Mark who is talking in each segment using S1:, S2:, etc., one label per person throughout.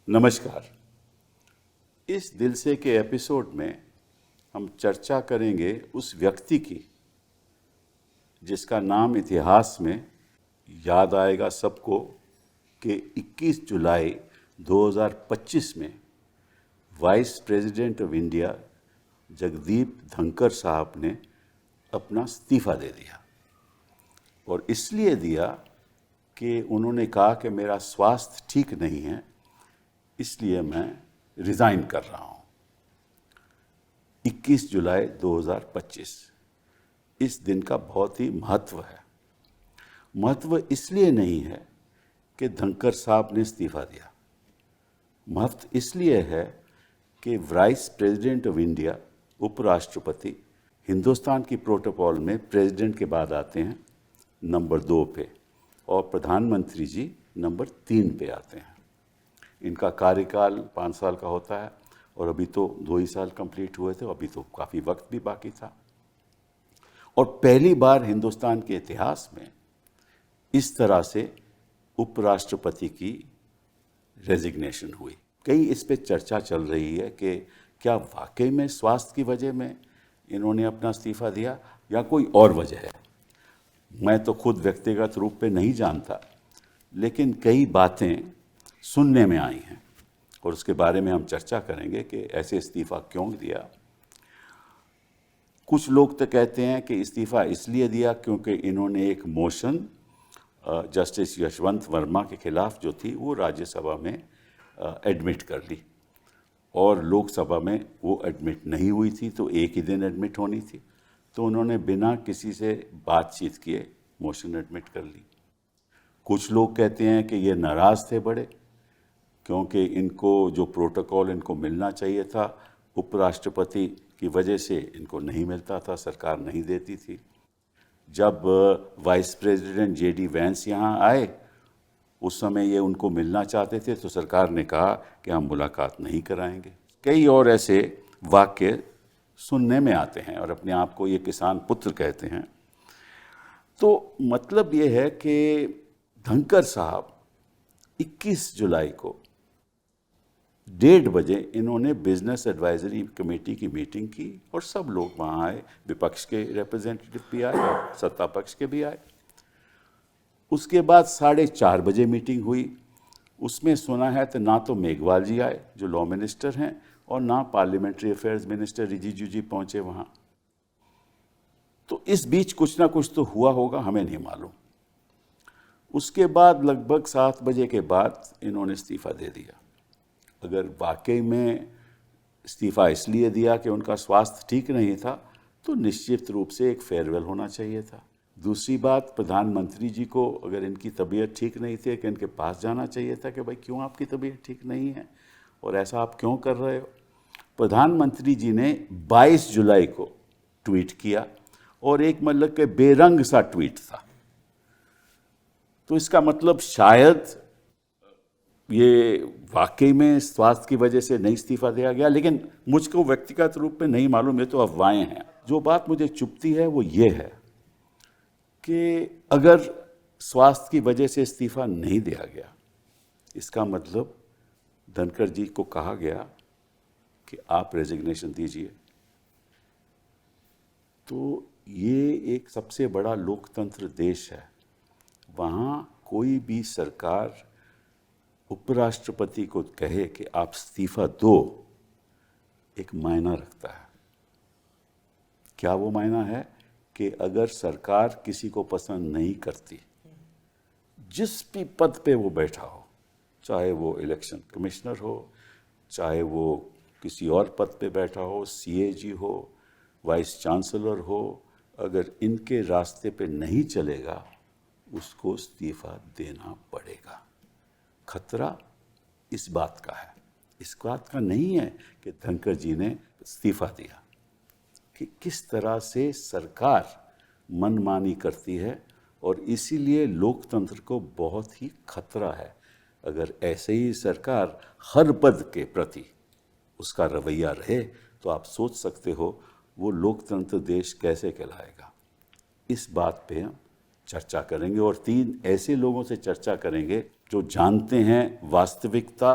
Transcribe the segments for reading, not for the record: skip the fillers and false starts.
S1: नमस्कार। इस दिल से के एपिसोड में हम चर्चा करेंगे उस व्यक्ति की जिसका नाम इतिहास में याद आएगा सबको कि 21 जुलाई 2025 में vice president of India Jagdeep Dhankhar साहब ने अपना इस्तीफ़ा दे दिया। और इसलिए दिया कि उन्होंने कहा कि मेरा स्वास्थ्य ठीक नहीं है, इसलिए मैं रिज़ाइन कर रहा हूँ। 21 जुलाई 2025 इस दिन का बहुत ही महत्व है। महत्व इसलिए नहीं है कि धनखड़ साहब ने इस्तीफ़ा दिया, महत्व इसलिए है कि वाइस प्रेसिडेंट ऑफ इंडिया, उपराष्ट्रपति, हिंदुस्तान की प्रोटोकॉल में प्रेसिडेंट के बाद आते हैं नंबर 2 पे और प्रधानमंत्री जी नंबर 3 पे आते हैं। इनका कार्यकाल 5 साल का होता है और अभी तो 2 ही साल कंप्लीट हुए थे, अभी तो काफ़ी वक्त भी बाकी था। और पहली बार हिंदुस्तान के इतिहास में इस तरह से उपराष्ट्रपति की रेजिग्नेशन हुई। कई इस पे चर्चा चल रही है कि क्या वाकई में स्वास्थ्य की वजह में इन्होंने अपना इस्तीफ़ा दिया या कोई और वजह है। मैं तो खुद व्यक्तिगत रूप पे नहीं जानता, लेकिन कई बातें सुनने में आई हैं और उसके बारे में हम चर्चा करेंगे कि ऐसे इस्तीफ़ा क्यों दिया। कुछ लोग तो कहते हैं कि इस्तीफ़ा इसलिए दिया क्योंकि इन्होंने एक मोशन जस्टिस यशवंत वर्मा के खिलाफ जो थी वो राज्यसभा में एडमिट कर ली और लोकसभा में वो एडमिट नहीं हुई थी, तो एक ही दिन एडमिट होनी थी, तो उन्होंने बिना किसी से बातचीत किए मोशन एडमिट कर ली। कुछ लोग कहते हैं कि ये नाराज़ थे बड़े, क्योंकि इनको जो प्रोटोकॉल इनको मिलना चाहिए था उपराष्ट्रपति की वजह से इनको नहीं मिलता था, सरकार नहीं देती थी। जब वाइस प्रेसिडेंट जेडी वैंस यहाँ आए उस समय ये उनको मिलना चाहते थे, तो सरकार ने कहा कि हम मुलाकात नहीं कराएंगे। कई और ऐसे वाक्य सुनने में आते हैं और अपने आप को ये किसान पुत्र कहते हैं। तो मतलब ये है कि धनखड़ साहब 21 जुलाई को 1:30 बजे इन्होंने बिजनेस एडवाइजरी कमेटी की मीटिंग की और सब लोग वहाँ आए, विपक्ष के रिप्रेजेंटेटिव भी आए और सत्ता पक्ष के भी आए। उसके बाद 4:30 बजे मीटिंग हुई। उसमें सुना है तो ना तो मेघवाल जी आए जो लॉ मिनिस्टर हैं और ना पार्लियामेंट्री अफेयर्स मिनिस्टर रिजिजू जी पहुँचे वहाँ। तो इस बीच कुछ ना कुछ तो हुआ होगा, हमें नहीं मालूम। उसके बाद लगभग 7 बजे के बाद इन्होंने इस्तीफ़ा दे दिया। अगर वाकई में इस्तीफ़ा इसलिए दिया कि उनका स्वास्थ्य ठीक नहीं था, तो निश्चित रूप से एक फेयरवेल होना चाहिए था। दूसरी बात, प्रधानमंत्री जी को अगर इनकी तबीयत ठीक नहीं थी कि इनके पास जाना चाहिए था कि भाई क्यों आपकी तबीयत ठीक नहीं है और ऐसा आप क्यों कर रहे हो। प्रधानमंत्री जी ने 22 जुलाई को ट्वीट किया और एक मतलब के बेरंग सा ट्वीट था। तो इसका मतलब शायद ये वाकई में स्वास्थ्य की वजह से नहीं इस्तीफ़ा दिया गया, लेकिन मुझको व्यक्तिगत रूप में नहीं मालूम, ये तो अफवाहें हैं। जो बात मुझे चुभती है वो ये है कि अगर स्वास्थ्य की वजह से इस्तीफ़ा नहीं दिया गया, इसका मतलब धनखड़ जी को कहा गया कि आप रेजिग्नेशन दीजिए। तो ये एक सबसे बड़ा लोकतंत्र देश है, वहाँ कोई भी सरकार उपराष्ट्रपति को कहे कि आप इस्तीफ़ा दो, एक मायना रखता है। क्या वो मायना है कि अगर सरकार किसी को पसंद नहीं करती, जिस भी पद पे वो बैठा हो, चाहे वो इलेक्शन कमिश्नर हो, चाहे वो किसी और पद पे बैठा हो, सीएजी हो, वाइस चांसलर हो, अगर इनके रास्ते पे नहीं चलेगा उसको इस्तीफ़ा देना पड़ेगा। खतरा इस बात का है, इस बात का नहीं है कि धनखड़ जी ने इस्तीफ़ा दिया, कि किस तरह से सरकार मनमानी करती है और इसीलिए लोकतंत्र को बहुत ही खतरा है। अगर ऐसे ही सरकार हर पद के प्रति उसका रवैया रहे तो आप सोच सकते हो वो लोकतंत्र देश कैसे कहलाएगा। इस बात पे हम चर्चा करेंगे और 3 ऐसे लोगों से चर्चा करेंगे जो जानते हैं वास्तविकता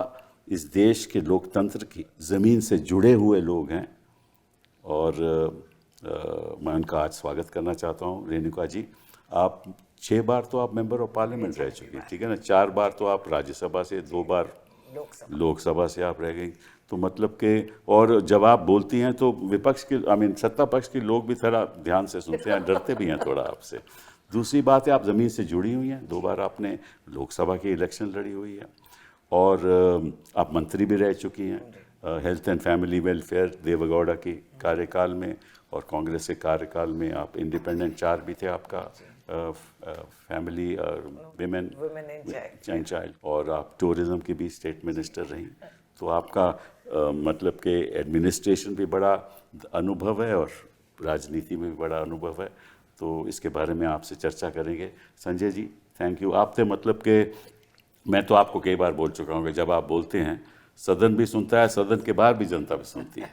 S1: इस देश के लोकतंत्र की ज़मीन से जुड़े हुए लोग हैं और मैं उनका आज स्वागत करना चाहता हूँ। रेणुका जी, आप 6 बार तो आप मेंबर ऑफ पार्लियामेंट रह चुकी हैं, ठीक है ना। 4 बार तो आप राज्यसभा से, 2 बार लोकसभा से आप रह गई। तो मतलब कि और जब आप बोलती हैं तो विपक्ष के सत्ता पक्ष के लोग भी थोड़ा ध्यान से सुनते हैं, डरते भी हैं थोड़ा आपसे। दूसरी बात है, आप ज़मीन से जुड़ी हुई हैं, 2 बार आपने लोकसभा की इलेक्शन लड़ी हुई है और आप मंत्री भी रह चुकी हैं health and family welfare Deve Gowda की कार्यकाल में, और कांग्रेस के कार्यकाल में आप इंडिपेंडेंट 4 भी थे आपका, फैमिली और विमेन एंड चाइल्ड, और आप टूरिज्म की भी स्टेट मिनिस्टर रही। तो आपका मतलब कि एडमिनिस्ट्रेशन भी बड़ा अनुभव है और राजनीति में भी बड़ा अनुभव है। तो इसके बारे में आपसे चर्चा करेंगे। Sanjay ji, thank you. आप थे मतलब कि मैं तो आपको कई बार बोल चुका हूँ कि जब आप बोलते हैं सदन भी सुनता है, सदन के बाहर भी जनता भी सुनती है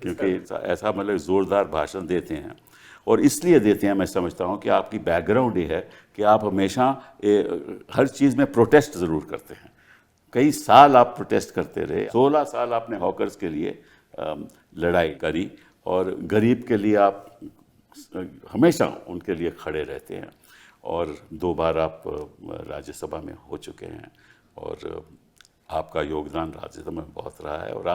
S1: क्योंकि ऐसा मतलब ज़ोरदार भाषण देते हैं। और इसलिए देते हैं, मैं समझता हूँ कि आपकी बैकग्राउंड ये है कि आप हमेशा हर चीज़ में प्रोटेस्ट ज़रूर करते हैं। कई साल आप प्रोटेस्ट करते रहे, 16 साल आपने हॉकर्स के लिए लड़ाई करी और गरीब के लिए आप हमेशा उनके लिए खड़े रहते हैं। और 2 बार आप राज्यसभा में हो चुके हैं और आपका योगदान राज्यसभा में बहुत रहा है। और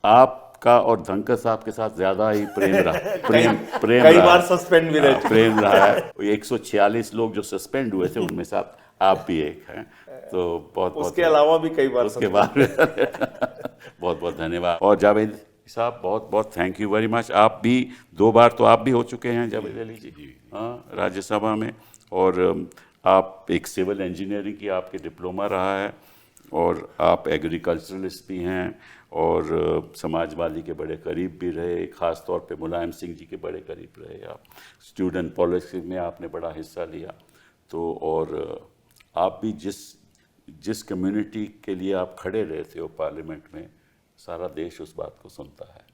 S1: आपका और धनकर साहब के साथ ज़्यादा ही प्रेम रहा, प्रेम
S2: कई बार सस्पेंड भी रहे,
S1: प्रेम रहा है। 146 लोग जो सस्पेंड हुए थे उनमें से आप भी एक हैं। तो बहुत
S2: उसके अलावा भी कई बार
S1: उसके बाद बहुत बहुत धन्यवाद। और जावेद साहब, बहुत बहुत थैंक यू वेरी मच। आप भी 2 बार तो आप भी हो चुके हैं जावेद अली जी, हाँ, राज्यसभा में। और आप एक सिविल इंजीनियरिंग की आपके डिप्लोमा रहा है और आप एग्रीकल्चरलिस्ट भी हैं और समाजवादी के बड़े करीब भी रहे, ख़ास तौर पे मुलायम सिंह जी के बड़े करीब रहे आप। स्टूडेंट पॉलिटिक्स में आपने बड़ा हिस्सा लिया। तो और आप भी जिस कम्युनिटी के लिए आप खड़े रहे थे वो पार्लियामेंट में, सारा देश उस बात को सुनता है।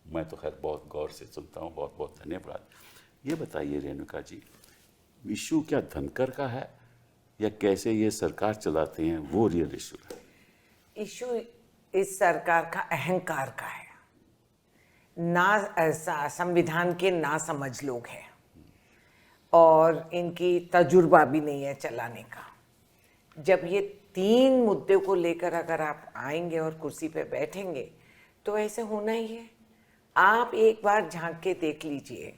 S1: मैं तो खैर बहुत गौर से सुनता हूँ। बहुत बहुत धन्यवाद। ये बताइए रेणुका जी, इशू क्या धनकर का है या कैसे ये सरकार चलाते हैं वो रियल इशू है?
S3: इशू इस सरकार का अहंकार का है। ना संविधान के ना समझ लोग हैं और इनकी तजुर्बा भी नहीं है चलाने का। जब ये 3 मुद्दे को लेकर अगर आप आएंगे और कुर्सी पे बैठेंगे तो ऐसे होना ही है। आप एक बार झांक के देख लीजिए,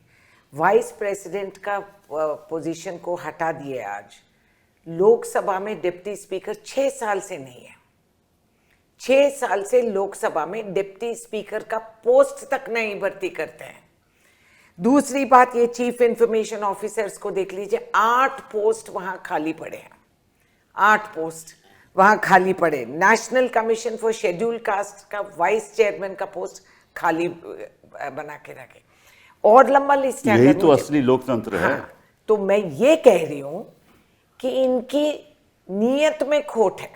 S3: वाइस प्रेसिडेंट का पोजीशन को हटा दिए आज। लोकसभा में डिप्टी स्पीकर 6 साल से नहीं है। 6 साल से लोकसभा में डिप्टी स्पीकर का पोस्ट तक नहीं भर्ती करते हैं। दूसरी बात, ये चीफ इंफॉर्मेशन ऑफिसर्स को देख लीजिए, 8 पोस्ट वहां खाली पड़े हैं। 8 पोस्ट वहां खाली पड़े। National commission for schedule caste का वाइस चेयरमैन का पोस्ट खाली बना के रखे। और लंबा लिस्ट है।
S1: यही तो असली लोकतंत्र है।
S3: हाँ, तो मैं ये कह रही हूं कि इनकी नीयत में खोट है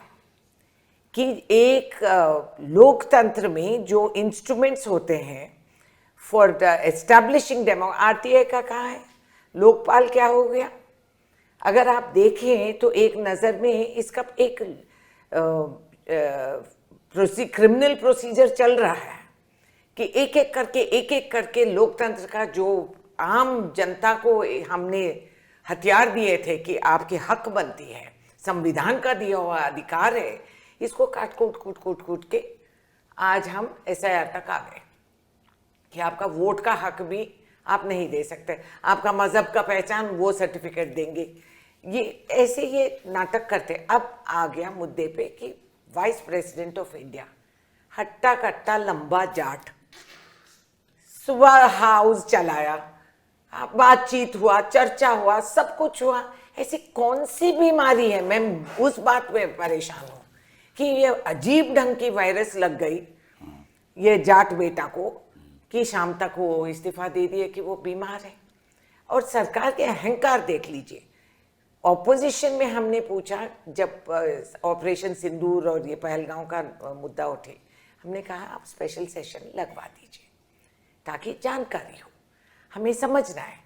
S3: कि एक लोकतंत्र में जो इंस्ट्रूमेंट्स होते हैं फॉर एस्टैब्लिशिंग डेमो, आरटीआई का कहाँ है, लोकपाल क्या हो गया? अगर आप देखें तो एक नज़र में इसका एक क्रिमिनल प्रोसीजर चल रहा है कि एक एक करके लोकतंत्र का जो आम जनता को हमने हथियार दिए थे कि आपके हक बनती है, संविधान का दिया हुआ अधिकार है, इसको काट कूट के आज हम एसआईआर तक आ गए कि आपका वोट का हक भी आप नहीं दे सकते, आपका मजहब का पहचान वो सर्टिफिकेट देंगे। ये ऐसे ये नाटक करते। अब आ गया मुद्दे पे कि वाइस प्रेसिडेंट ऑफ इंडिया, हट्टा कट्टा लंबा जाट, सुबह हाउस चलाया, बातचीत हुआ, चर्चा हुआ, सब कुछ हुआ। ऐसी कौन सी बीमारी है? मैं उस बात में परेशान हूँ कि ये अजीब ढंग की वायरस लग गई ये जाट बेटा को कि शाम तक वो इस्तीफा दे दिए कि वो बीमार है। और सरकार के अहंकार देख लीजिए। ऑपोजिशन में हमने पूछा, जब ऑपरेशन सिंदूर और ये पहलगांव का मुद्दा उठे, हमने कहा आप स्पेशल सेशन लगवा दीजिए ताकि जानकारी हो, हमें समझना है।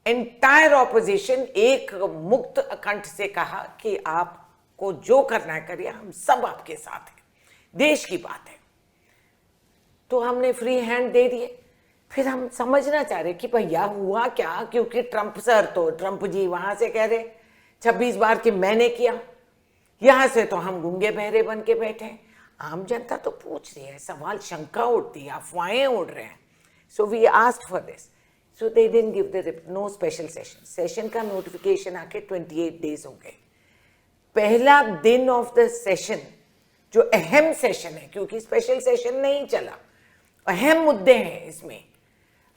S3: एंटायर ऑपोजिशन एक मुक्त कंठ से कहा कि आपको जो करना है करिए, हम सब आपके साथ हैं। देश की बात है। तो हमने फ्री हैंड दे दिए। फिर हम समझना चाह रहे कि भैया हुआ क्या, क्योंकि ट्रंप जी वहां से कह रहे 26 बार कि मैंने किया, यहां से तो हम गूंगे बहरे बन के बैठे हैं। आम जनता तो पूछ रही है, सवाल शंका उठती है, अफवाहें उड़ रहे हैं। So we asked for this, so they didn't give the no special session का नोटिफिकेशन आके 28 डेज हो गए। पहला दिन ऑफ द सेशन जो अहम सेशन है, क्योंकि स्पेशल सेशन नहीं चला, अहम मुद्दे हैं इसमें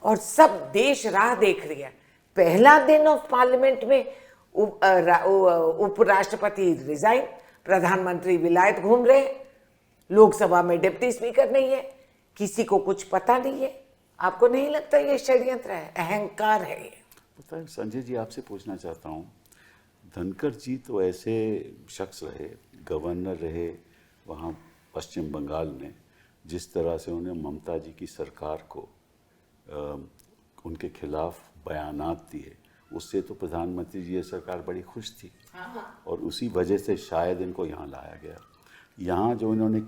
S3: और सब देश राह देख रही है। पहला दिन ऑफ पार्लियामेंट में उपराष्ट्रपति रिजाइन, प्रधानमंत्री विलायत घूम रहे, लोकसभा में डिप्टी स्पीकर नहीं है, किसी को कुछ पता नहीं है। आपको नहीं लगता ये षड्यंत्र है, अहंकार है ये?
S1: पता है संजय जी, आपसे पूछना चाहता हूँ, धनखड़ जी तो ऐसे शख्स रहे, गवर्नर रहे वहाँ पश्चिम बंगाल में, जिस तरह से उन्होंने ममता जी की सरकार को उनके खिलाफ बयानात दिए, उससे तो प्रधानमंत्री जी ये सरकार बड़ी खुश थी और उसी वजह से शायद इनको यहाँ लाया गया। यहाँ जो इन्होंने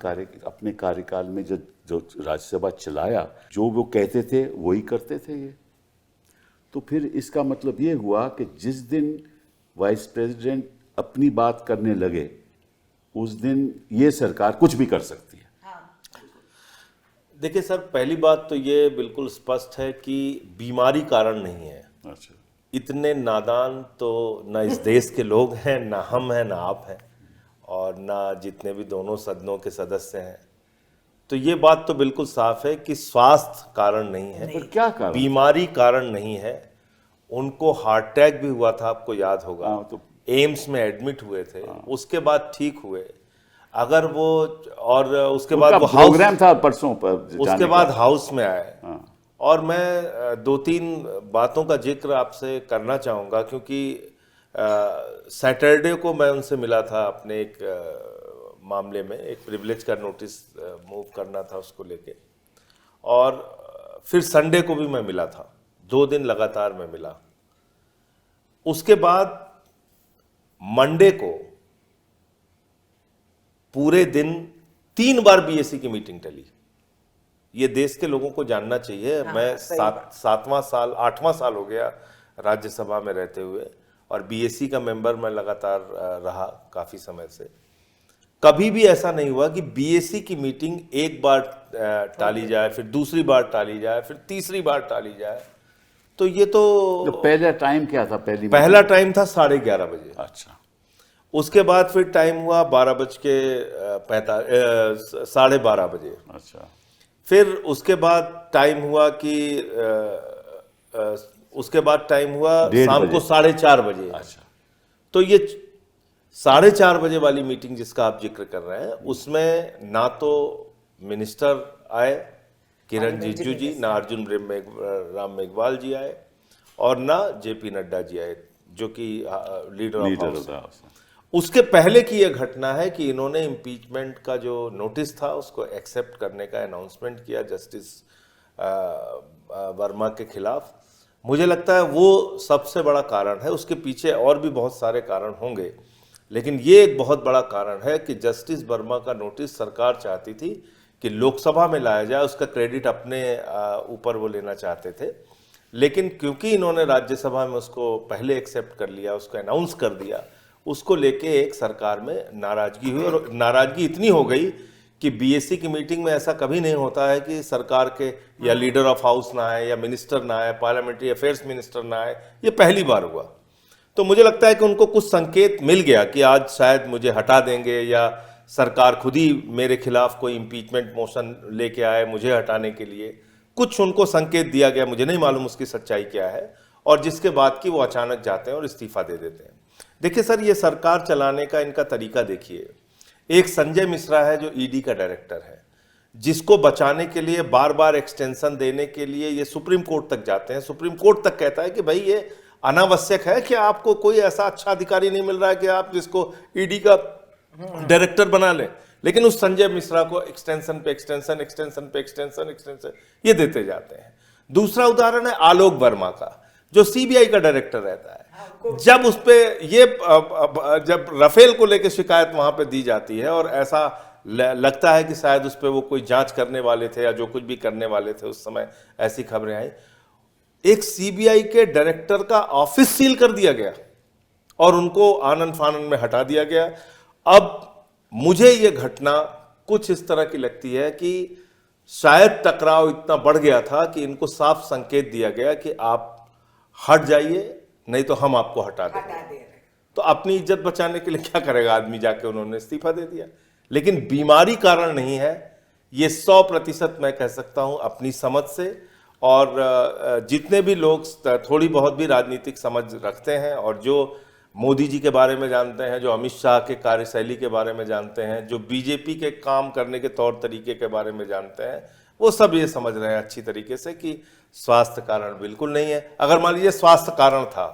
S1: अपने कार्यकाल में जो राज्यसभा चलाया, जो वो कहते थे वही करते थे ये। तो फिर इसका मतलब ये हुआ कि जिस दिन वाइस प्रेसिडेंट अपनी बात करने लगे उस दिन ये सरकार कुछ भी कर सकती है।
S2: देखिए सर, पहली बात तो ये बिल्कुल स्पष्ट है कि बीमारी कारण नहीं है।
S1: अच्छा,
S2: इतने नादान तो ना इस देश के लोग हैं, ना हम हैं, ना आप हैं, और ना जितने भी दोनों सदनों के सदस्य हैं। तो ये बात तो बिल्कुल साफ है कि स्वास्थ्य कारण नहीं है।
S1: पर क्या कारण?
S2: बीमारी कारण नहीं है। उनको हार्ट अटैक भी हुआ था, आपको याद होगा।
S1: तो
S2: एम्स में एडमिट हुए थे, उसके बाद ठीक हुए। अगर वो और उसके बाद वो
S1: प्रोग्राम था परसों पर,
S2: उसके बाद हाउस में आए। और मैं 2-3 बातों का जिक्र आपसे करना चाहूँगा, क्योंकि सैटरडे को मैं उनसे मिला था अपने एक मामले में, एक प्रिविलेज का नोटिस मूव करना था उसको लेके, और फिर संडे को भी मैं मिला था। 2 दिन लगातार मैं मिला। उसके बाद मंडे को पूरे दिन 3 बार बीएससी की मीटिंग टली। ये देश के लोगों को जानना चाहिए। मैं 8वां साल हो गया राज्यसभा में रहते हुए, और बीएससी का मेंबर मैं लगातार रहा काफी समय से। कभी भी ऐसा नहीं हुआ कि बीएससी की मीटिंग एक बार टाली जाए, फिर दूसरी बार टाली जाए, फिर तीसरी बार टाली जाए। तो ये तो
S1: पहला टाइम क्या था?
S2: पहला टाइम था 11:30 बजे।
S1: अच्छा,
S2: उसके बाद फिर टाइम हुआ 12:12 बजे।
S1: अच्छा,
S2: फिर उसके बाद टाइम हुआ कि उसके बाद टाइम हुआ शाम को 4:30 बजे।
S1: अच्छा,
S2: तो ये 4:30 बजे वाली मीटिंग जिसका आप जिक्र कर रहे हैं, उसमें ना तो मिनिस्टर आए किरण रिजिजू जी, ना अर्जुन राम मेघवाल जी आए, और ना जेपी नड्डा जी आए, जो कि लीडर ऑफ हाउस। उसके पहले की यह घटना है कि इन्होंने इम्पीचमेंट का जो नोटिस था उसको एक्सेप्ट करने का अनाउंसमेंट किया जस्टिस वर्मा के खिलाफ। मुझे लगता है वो सबसे बड़ा कारण है। उसके पीछे और भी बहुत सारे कारण होंगे, लेकिन ये एक बहुत बड़ा कारण है कि जस्टिस वर्मा का नोटिस सरकार चाहती थी कि लोकसभा में लाया जाए, उसका क्रेडिट अपने ऊपर वो लेना चाहते थे। लेकिन क्योंकि इन्होंने राज्यसभा में उसको पहले एक्सेप्ट कर लिया, उसको अनाउंस कर दिया, उसको लेके एक सरकार में नाराजगी हुई, और नाराजगी इतनी हो गई कि बीएससी की मीटिंग में ऐसा कभी नहीं होता है कि सरकार के या लीडर ऑफ हाउस ना आए, या मिनिस्टर ना आए, पार्लियामेंट्री अफेयर्स मिनिस्टर ना आए। ये पहली बार हुआ। तो मुझे लगता है कि उनको कुछ संकेत मिल गया कि आज शायद मुझे हटा देंगे, या सरकार खुद ही मेरे खिलाफ कोई इम्पीचमेंट मोशन लेके आए मुझे हटाने के लिए। कुछ उनको संकेत दिया गया, मुझे नहीं मालूम उसकी सच्चाई क्या है, और जिसके बाद कि वो अचानक जाते हैं और इस्तीफा दे देते हैं। देखिए सर, ये सरकार चलाने का इनका तरीका देखिए। एक संजय मिश्रा है जो ईडी का डायरेक्टर है, जिसको बचाने के लिए बार बार एक्सटेंशन देने के लिए ये सुप्रीम कोर्ट तक जाते हैं। सुप्रीम कोर्ट तक कहता है कि भाई ये अनावश्यक है कि आपको कोई ऐसा अच्छा अधिकारी नहीं मिल रहा है कि आप जिसको ईडी का डायरेक्टर बना लें, लेकिन उस संजय मिश्रा को एक्सटेंशन पे एक्सटेंशन, एक्सटेंशन पे एक्सटेंशन, एक्सटेंशन ये देते जाते हैं। दूसरा उदाहरण है आलोक वर्मा का, जो सीबीआई का डायरेक्टर रहता है। जब राफेल को लेकर शिकायत वहां पे दी जाती है और ऐसा लगता है कि शायद उस पर वो कोई जांच करने वाले थे या जो कुछ भी करने वाले थे उस समय, ऐसी खबरें आई। एक सीबीआई के डायरेक्टर का ऑफिस सील कर दिया गया और उनको आनन फानन में हटा दिया गया। अब मुझे ये घटना कुछ इस तरह की लगती है कि शायद टकराव इतना बढ़ गया था कि इनको साफ संकेत दिया गया कि आप हट जाइए, नहीं तो हम आपको हटा देंगे। तो अपनी इज्जत बचाने के लिए क्या करेगा आदमी, जाके उन्होंने इस्तीफा दे दिया। लेकिन बीमारी कारण नहीं है, ये 100% मैं कह सकता हूं अपनी समझ से। और जितने भी लोग थोड़ी बहुत भी राजनीतिक समझ रखते हैं और जो मोदी जी के बारे में जानते हैं, जो अमित शाह के कार्यशैली के बारे में जानते हैं, जो बीजेपी के काम करने के तौर तरीके के बारे में जानते हैं, वो सब ये समझ रहे हैं अच्छी तरीके से कि स्वास्थ्य कारण बिल्कुल नहीं है। अगर मान लीजिए स्वास्थ्य कारण था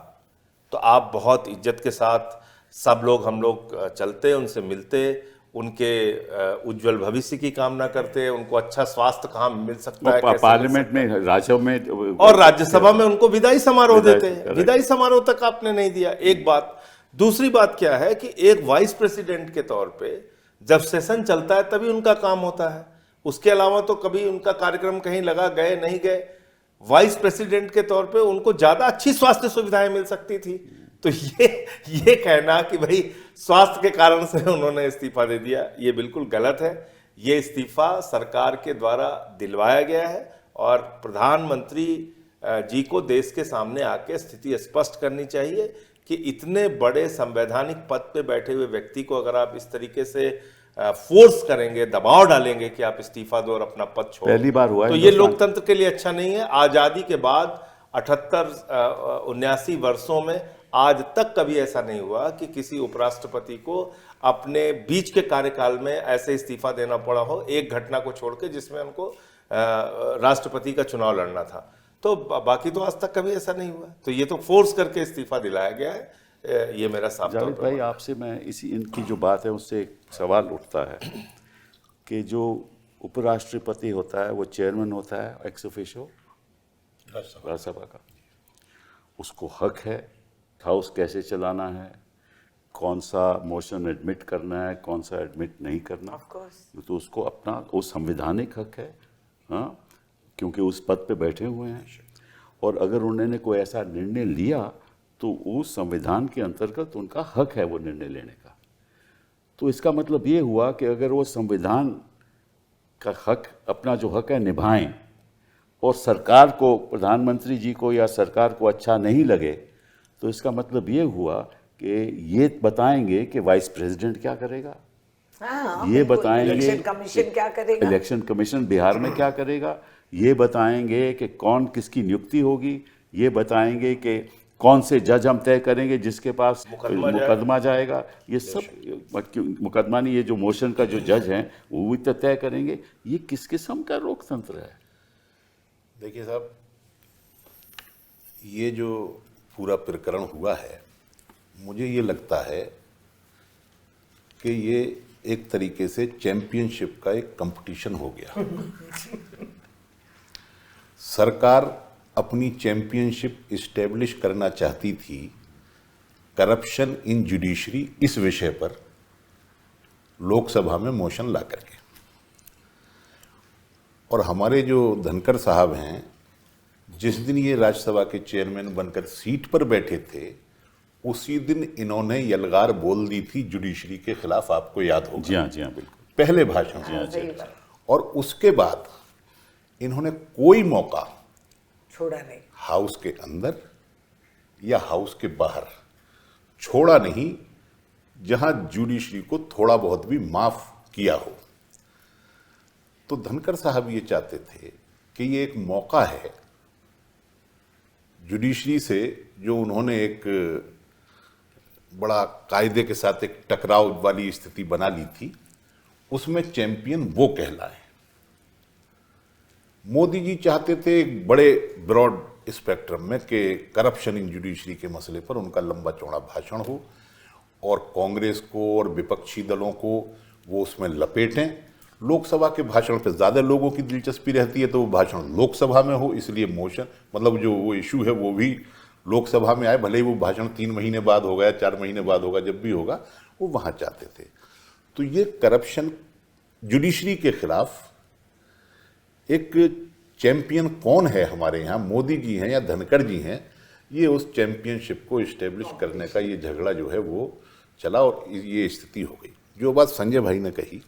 S2: तो आप बहुत इज्जत के साथ सब लोग, हम लोग चलते, उनसे मिलते, उनके उज्जवल भविष्य की कामना करते, उनको अच्छा स्वास्थ्य कहाँ मिल सकता है, कैसे
S1: पार्लियामेंट में, राज्यों में
S2: और राज्यसभा में उनको विदाई समारोह देते हैं। विदाई समारोह तक आपने नहीं दिया, एक बात। दूसरी बात क्या है कि एक वाइस प्रेसिडेंट के तौर पे जब सेशन चलता है तभी उनका काम होता है, उसके अलावा तो कभी उनका कार्यक्रम कहीं लगा, गए नहीं गए। वाइस प्रेसिडेंट के तौर पे उनको ज्यादा अच्छी स्वास्थ्य सुविधाएं मिल सकती थी। तो ये कहना कि भाई स्वास्थ्य के कारण से उन्होंने इस्तीफा दे दिया, ये बिल्कुल गलत है। ये इस्तीफा सरकार के द्वारा दिलवाया गया है और प्रधानमंत्री जी को देश के सामने आके स्थिति स्पष्ट करनी चाहिए कि इतने बड़े संवैधानिक पद पे बैठे हुए व्यक्ति को अगर आप इस तरीके से फोर्स करेंगे, दबाव डालेंगे कि आप इस्तीफा दो और अपना पद छोड़ो,
S1: पहली बार हुआ है
S2: तो ये लोकतंत्र के लिए अच्छा नहीं है। आजादी के बाद 78-79 वर्षों में आज तक कभी ऐसा नहीं हुआ कि किसी उपराष्ट्रपति को अपने बीच के कार्यकाल में ऐसे इस्तीफा देना पड़ा हो, एक घटना को छोड़ के जिसमें उनको राष्ट्रपति का चुनाव लड़ना था। तो बाकी तो आज तक कभी ऐसा नहीं हुआ। तो ये तो फोर्स करके इस्तीफा दिलाया गया है, ये मेरा साफ तौर
S1: जावेद
S2: पर
S1: भाई, आपसे मैं इनकी जो बात है उससे एक सवाल उठता है कि जो उपराष्ट्रपति होता है वो चेयरमैन होता है एक्स ऑफिशियो राज्यसभा का, उसको हक है हाउस कैसे चलाना है, कौन सा मोशन एडमिट करना है, कौन सा एडमिट नहीं करना, तो उसको अपना वो संवैधानिक हक है। हाँ, क्योंकि उस पद पे बैठे हुए हैं और अगर उन्होंने कोई ऐसा निर्णय लिया तो उस संविधान के अंतर्गत उनका हक है वो निर्णय लेने का। तो इसका मतलब ये हुआ कि अगर वो संविधान का हक, अपना जो हक है निभाएं और सरकार को, प्रधानमंत्री जी को या सरकार को अच्छा नहीं लगे, तो इसका मतलब ये हुआ कि ये बताएंगे कि वाइस प्रेसिडेंट क्या करेगा, ये बताएंगे
S3: इलेक्शन कमीशन क्या करेगा,
S1: इलेक्शन कमीशन बिहार में क्या करेगा, ये बताएंगे कि कौन किसकी नियुक्ति होगी, ये बताएंगे कि कौन से जज हम तय करेंगे जिसके पास मुकदमा जाएगा। ये सब मुकदमा नहीं, ये जो मोशन का जो जज हैं वो भी तय करेंगे। ये किस किस्म का लोकतंत्र है?
S4: देखिए साहब, ये जो पूरा प्रकरण हुआ है, मुझे ये लगता है कि ये एक तरीके से चैंपियनशिप का एक कंपटीशन हो गया। सरकार अपनी चैंपियनशिप इस्टेब्लिश करना चाहती थी करप्शन इन जुडिशरी, इस विषय पर लोकसभा में मोशन ला करके। और हमारे जो धनखड़ साहब हैं, जिस दिन ये राज्यसभा के चेयरमैन बनकर सीट पर बैठे थे, उसी दिन इन्होंने यलगार बोल दी थी जुडिशरी के खिलाफ, आपको याद होगा।
S1: जी हाँ, बिल्कुल,
S4: पहले भाषण में। और उसके बाद इन्होंने कोई मौका
S3: छोड़ा नहीं,
S4: हाउस के अंदर या हाउस के बाहर छोड़ा नहीं जहां जुडिशरी को थोड़ा बहुत भी माफ किया हो। तो धनखड़ साहब ये चाहते थे कि ये एक मौका है जुडिशरी से, जो उन्होंने एक बड़ा कायदे के साथ एक टकराव वाली स्थिति बना ली थी, उसमें चैंपियन वो कहलाए। मोदी जी चाहते थे एक बड़े ब्रॉड स्पेक्ट्रम में कि करप्शन इन जुडिशरी के मसले पर उनका लंबा चौड़ा भाषण हो और कांग्रेस को और विपक्षी दलों को वो उसमें लपेटें। लोकसभा के भाषण पर ज़्यादा लोगों की दिलचस्पी रहती है, तो वो भाषण लोकसभा में हो, इसलिए मोशन, मतलब जो वो इशू है वो भी लोकसभा में आए, भले ही वो भाषण 3 महीने बाद होगा या 4 महीने बाद होगा, जब भी होगा, वो वहाँ चाहते थे। तो ये करप्शन जुडिशरी के खिलाफ एक चैंपियन कौन है हमारे यहाँ, मोदी जी हैं या धनखड़ जी हैं, ये उस चैंपियनशिप को इस्टेब्लिश करने का ये झगड़ा जो है वो चला और ये स्थिति हो गई। जो बात संजय भाई ने कही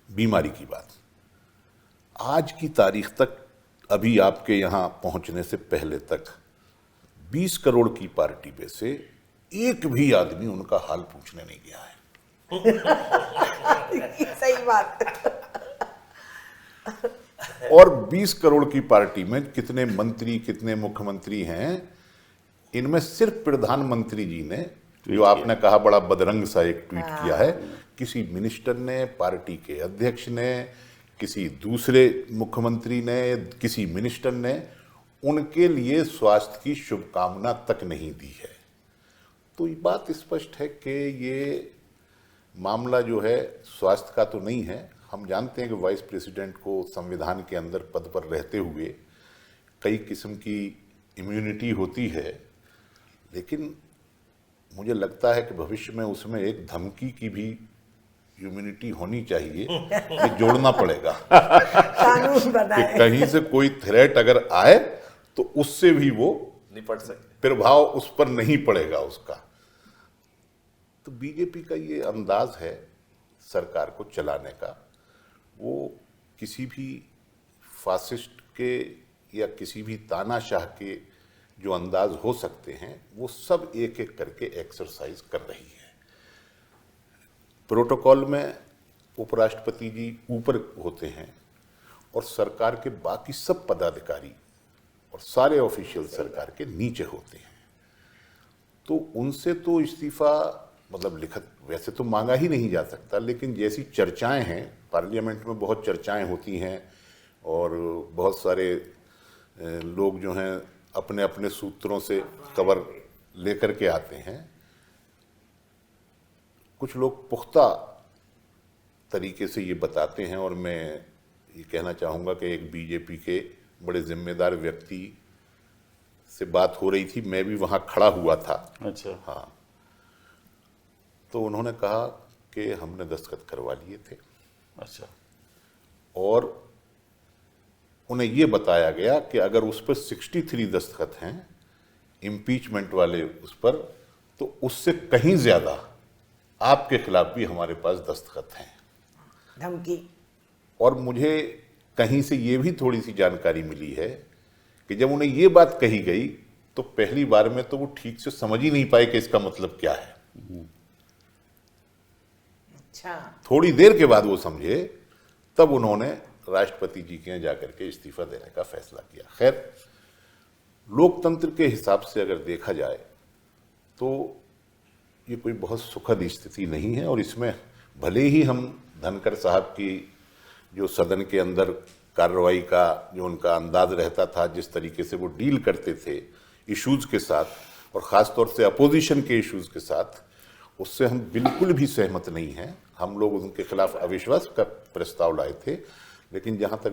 S4: बीमारी की बात, आज की तारीख तक, अभी आपके यहाँ पहुंचने से पहले तक 20 करोड़ की पार्टी में से एक भी आदमी उनका हाल पूछने नहीं गया है।
S3: सही बात।
S4: और 20 करोड़ की पार्टी में कितने मंत्री, कितने मुख्यमंत्री हैं, इनमें सिर्फ प्रधानमंत्री जी ने, जो आपने कहा बड़ा बदरंग सा एक ट्वीट किया है, किसी मिनिस्टर ने, पार्टी के अध्यक्ष ने, किसी दूसरे मुख्यमंत्री ने, किसी मिनिस्टर ने उनके लिए स्वास्थ्य की शुभकामना तक नहीं दी है। तो ये बात स्पष्ट है कि ये मामला जो है स्वास्थ्य का तो नहीं है। हम जानते हैं कि वाइस प्रेसिडेंट को संविधान के अंदर पद पर रहते हुए कई किस्म की इम्यूनिटी होती है, लेकिन मुझे लगता है कि भविष्य में उसमें एक धमकी की भी इम्यूनिटी होनी चाहिए, ये जोड़ना पड़ेगा
S3: कानून बनाए।
S4: कि कहीं से कोई थ्रेट अगर आए तो उससे भी वो
S2: निपट सके,
S4: प्रभाव उस पर नहीं पड़ेगा उसका। तो बीजेपी का ये अंदाज है सरकार को चलाने का, वो किसी भी फासिस्ट के या किसी भी तानाशाह के जो अंदाज हो सकते हैं वो सब एक एक करके एक्सरसाइज कर रही है। प्रोटोकॉल में उपराष्ट्रपति जी ऊपर होते हैं और सरकार के बाकी सब पदाधिकारी और सारे ऑफिशियल सरकार के नीचे होते हैं। तो उनसे तो इस्तीफा मतलब लिखित वैसे तो मांगा ही नहीं जा सकता, लेकिन जैसी चर्चाएं हैं, पार्लियामेंट में बहुत चर्चाएं होती हैं और बहुत सारे लोग जो हैं अपने अपने सूत्रों से खबर लेकर के आते हैं। कुछ लोग पुख्ता तरीके से ये बताते हैं और मैं ये कहना चाहूँगा कि एक बीजेपी के बड़े जिम्मेदार व्यक्ति से बात हो रही थी, मैं भी वहाँ खड़ा हुआ था।
S1: अच्छा।
S4: हाँ, तो उन्होंने कहा कि हमने दस्तखत करवा लिए थे।
S1: अच्छा।
S4: और उन्हें ये बताया गया कि अगर उस पर 63 दस्तखत हैं इम्पीचमेंट वाले उस पर, तो उससे कहीं ज़्यादा आपके खिलाफ भी हमारे पास दस्तखत हैं।
S3: धमकी।
S4: और मुझे कहीं से ये भी थोड़ी सी जानकारी मिली है कि जब उन्हें ये बात कही गई तो पहली बार में तो वो ठीक से समझ ही नहीं पाए कि इसका मतलब क्या है।
S3: अच्छा।
S4: थोड़ी देर के बाद वो समझे, तब उन्होंने राष्ट्रपति जी के यहाँ जाकर के इस्तीफा देने का फैसला किया। खैर, लोकतंत्र के हिसाब से अगर देखा जाए तो ये कोई बहुत सुखद स्थिति नहीं है और इसमें भले ही हम धनखड़ साहब की जो सदन के अंदर कार्रवाई का जो उनका अंदाज रहता था, जिस तरीके से वो डील करते थे इश्यूज के साथ और ख़ास तौर से अपोजिशन के इश्यूज के साथ, उससे हम बिल्कुल भी सहमत नहीं हैं। हम लोग उनके खिलाफ अविश्वास का प्रस्ताव लाए थे, लेकिन जहाँ तक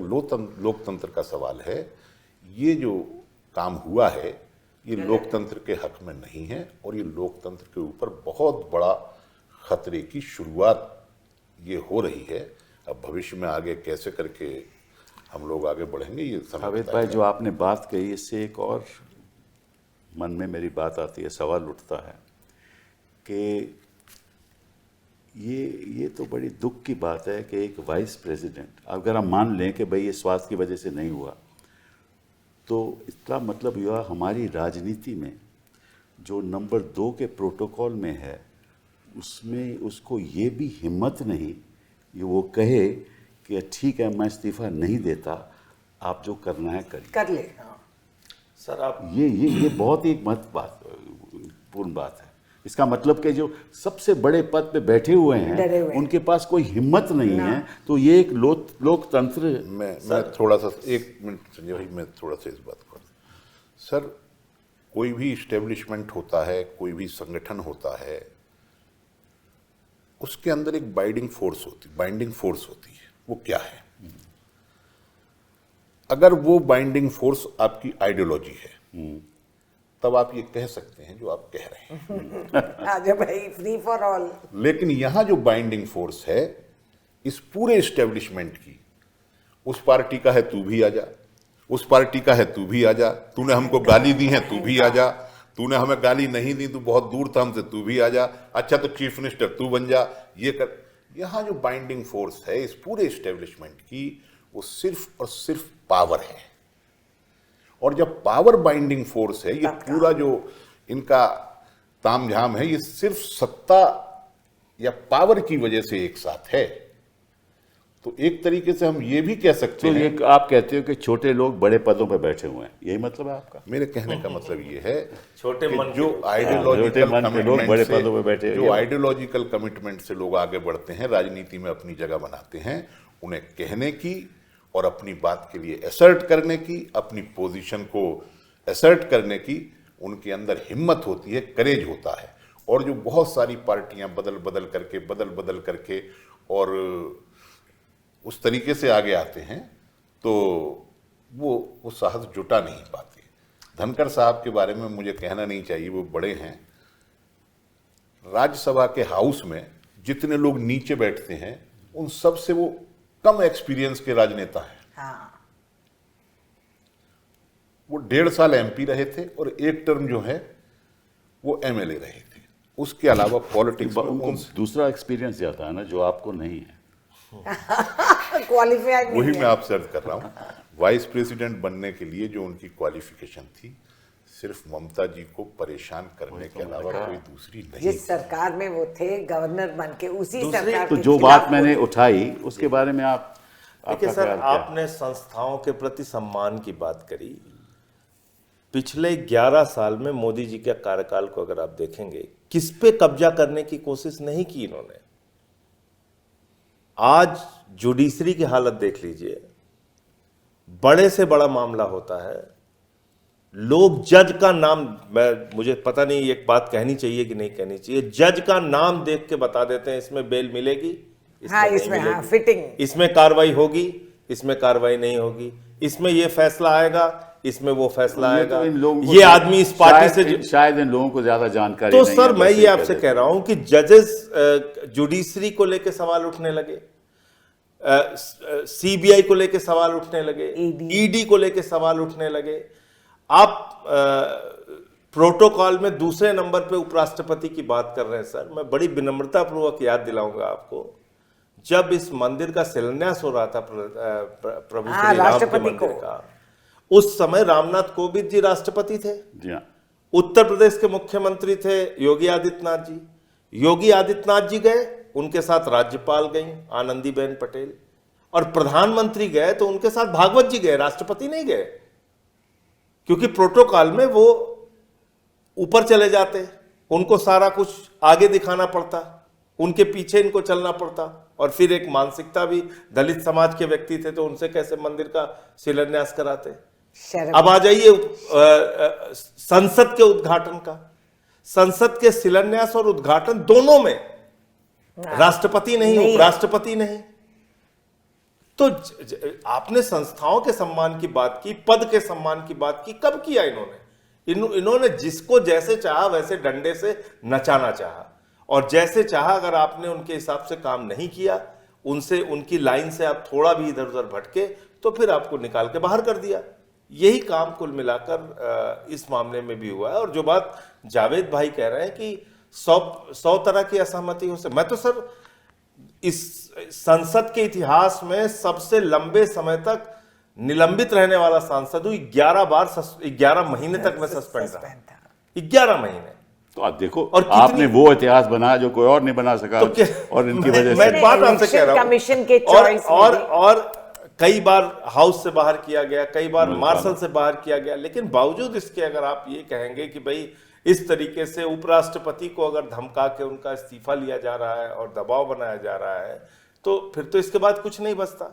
S4: लोकतंत्र का सवाल है, ये जो काम हुआ है ये लोकतंत्र के हक में नहीं है और ये लोकतंत्र के ऊपर बहुत बड़ा खतरे की शुरुआत ये हो रही है। अब भविष्य में आगे कैसे करके हम लोग आगे बढ़ेंगे ये समय
S1: जावेद भाई, जो आपने बात कही इससे एक और मन में मेरी बात आती है, सवाल उठता है कि ये तो बड़ी दुख की बात है कि एक वाइस प्रेसिडेंट, अगर हम मान लें कि भाई ये स्वास्थ्य की वजह से नहीं हुआ, तो इसका मतलब हुआ हमारी राजनीति में जो नंबर 2 के प्रोटोकॉल में है उसमें उसको ये भी हिम्मत नहीं कि वो कहे कि ठीक है मैं इस्तीफा नहीं देता, आप जो करना है करिए।
S3: कर ले। हाँ।
S2: सर आप
S1: ये बहुत ही महत्वपूर्ण बात है। इसका मतलब कि जो सबसे बड़े पद पे बैठे हुए
S3: डरे
S1: हैं
S3: हुए हैं।
S1: उनके पास कोई हिम्मत नहीं है, तो ये एक लोकतंत्र।
S4: मैं थोड़ा सा 1 मिनट संजय भाई, मैं थोड़ा सा इस बात को, सर कोई भी इस्टेब्लिशमेंट होता है, कोई भी संगठन होता है, उसके अंदर एक बाइंडिंग फोर्स होती है। वो क्या है? अगर वो बाइंडिंग फोर्स आपकी आइडियोलॉजी है तब आप ये कह सकते हैं जो आप कह रहे हैं।
S3: आजा भाई, फ्री फॉर ऑल।
S4: लेकिन यहां जो बाइंडिंग फोर्स है इस पूरे इस्टेब्लिशमेंट की, उस पार्टी का है तू भी आ जा, उस पार्टी का है तू भी आ जा, तूने हमको गाली दी है तू भी आ जा, तूने हमें गाली नहीं दी, तू बहुत दूर था हमसे, तू भी आ जा, अच्छा तो चीफ मिनिस्टर तू बन जा, ये कर। यहाँ जो बाइंडिंग फोर्स है इस पूरे इस्टेब्लिशमेंट की, वो सिर्फ और सिर्फ पावर है। और जब पावर बाइंडिंग फोर्स है, ये पूरा जो इनका तामझाम है, ये सिर्फ सत्ता या पावर की वजह से एक साथ है। तो एक तरीके से हम ये भी कह सकते
S1: तो
S4: हैं,
S1: ये आप कहते हो कि छोटे लोग बड़े पदों पर बैठे हुए हैं, यही मतलब है आपका?
S4: मेरे कहने का मतलब ये है
S2: छोटे
S4: कि
S2: मन
S4: जो
S2: के
S4: आइडियोलॉजिकल
S1: मन के लोग बड़े पदों पे बैठे हैं।
S4: जो आइडियोलॉजिकल कमिटमेंट से लोग आगे बढ़ते हैं, राजनीति में अपनी जगह बनाते हैं, उन्हें कहने की और अपनी बात के लिए असर्ट करने की, अपनी पोजीशन को असर्ट करने की उनके अंदर हिम्मत होती है, करेज होता है। और जो बहुत सारी पार्टियां बदल बदल करके और उस तरीके से आगे आते हैं, तो वो साहस जुटा नहीं पाते। धनखड़ साहब के बारे में मुझे कहना नहीं चाहिए, वो बड़े हैं। राज्यसभा के हाउस में जितने लोग नीचे बैठते हैं, उन सब से वो कम एक्सपीरियंस के राजनेता हैं।
S3: हाँ।
S4: वो 1.5 साल एमपी रहे थे और एक टर्म जो है वो एमएलए रहे थे। उसके अलावा पॉलिटिक्स में
S1: उनको दूसरा एक्सपीरियंस जाता है ना, जो आपको नहीं है।
S3: क्वालिफाइड
S4: वही मैं आपसे अर्ज कर रहा हूँ। वाइस प्रेसिडेंट बनने के लिए जो उनकी क्वालिफिकेशन थी, सिर्फ ममता जी को परेशान करने के अलावा कोई दूसरी नहीं।
S3: जिस सरकार में वो थे गवर्नर बन के, उसी सरकार
S1: तो
S3: के
S1: जो
S3: खिलाफ
S1: बात मैंने उठाई उसके बारे में
S2: देखिए
S1: आपका
S2: सर,
S1: ख्याल क्या?
S2: आपने संस्थाओं के प्रति सम्मान की बात करी। पिछले 11 साल में मोदी जी के कार्यकाल को अगर आप देखेंगे, किस पे कब्जा करने की कोशिश नहीं की इन्होंने। आज जुडिशरी की हालत देख लीजिए, बड़े से बड़ा मामला होता है, लोग जज का नाम, मुझे पता नहीं एक बात कहनी चाहिए कि नहीं कहनी चाहिए, जज का नाम देख के बता देते हैं इसमें बेल मिलेगी,
S3: हाँ,
S2: नहीं
S3: इसमें हाँ,
S2: मिलेगी,
S3: फिटिंग,
S2: इसमें कार्रवाई होगी, इसमें कार्रवाई नहीं होगी, इसमें ये फैसला आएगा, इसमें वो फैसला
S1: ये
S2: आएगा।
S1: तो इन लोगों को
S2: ये आदमी इस पार्टी से
S1: शायद इन लोगों को ज्यादा जानकारी
S2: तो
S1: नहीं
S2: सर
S1: है,
S2: मैं
S1: बस
S2: ये आपसे
S1: कहते
S2: कह रहा हूं कि जजेस जुडिशरी को लेके सवाल उठने लगे, सीबीआई को लेके सवाल उठने लगे, ईडी को लेके सवाल उठने लगे। आप प्रोटोकॉल में दूसरे नंबर पे उपराष्ट्रपति की बात कर रहे हैं। सर मैं बड़ी विनम्रता पूर्वक याद दिलाऊंगा आपको, जब इस मंदिर का शिलान्यास हो रहा था प्रभु श्री राम के मंदिर का, उस समय रामनाथ कोविंद जी राष्ट्रपति थे,
S1: जी हाँ।
S2: उत्तर प्रदेश के मुख्यमंत्री थे योगी आदित्यनाथ जी। योगी आदित्यनाथ जी गए, उनके साथ राज्यपाल गई आनंदीबेन पटेल, और प्रधानमंत्री गए तो उनके साथ भागवत जी गए, राष्ट्रपति नहीं गए, क्योंकि प्रोटोकॉल में वो ऊपर चले जाते, उनको सारा कुछ आगे दिखाना पड़ता, उनके पीछे इनको चलना पड़ता। और फिर एक मानसिकता भी, दलित समाज के व्यक्ति थे तो उनसे कैसे मंदिर का शिलान्यास कराते। अब आ जाइए संसद के उद्घाटन का। संसद के शिलान्यास और उद्घाटन दोनों में राष्ट्रपति नहीं, उपराष्ट्रपति नहीं। तो आपने संस्थाओं के सम्मान की बात की, पद के सम्मान की बात की, कब किया इन्होंने? इन्होंने जिसको जैसे चाहा वैसे डंडे से नचाना चाहा, और जैसे चाहा अगर आपने उनके हिसाब से काम नहीं किया, उनसे उनकी लाइन से आप थोड़ा भी इधर उधर भटके, तो फिर आपको निकाल के बाहर कर दिया। यही काम कुल मिलाकर इस मामले में भी हुआ है। और जो बात जावेद भाई कह रहे हैं कि 100 तरह की असहमति हो सकती, मैं तो सर इस संसद के इतिहास में सबसे लंबे समय तक निलंबित रहने वाला सांसद हूं। 11 महीने तक मैं सस्पेंड था, 11 महीने।
S1: तो आप देखो,
S2: और
S1: आपने वो इतिहास बनाया जो कोई और नहीं बना सका,
S2: तो
S1: और इनकी वजह
S2: मैं
S1: से
S2: बात आपसे कह रहा हूं,
S3: कमीशन के
S2: और कई बार हाउस से बाहर किया गया, कई बार मार्शल से बाहर किया गया, लेकिन बावजूद इसके अगर आप ये कहेंगे कि भाई इस तरीके से उपराष्ट्रपति को अगर धमका के उनका इस्तीफा लिया जा रहा है और दबाव बनाया जा रहा है, तो फिर तो इसके बाद कुछ नहीं बचता।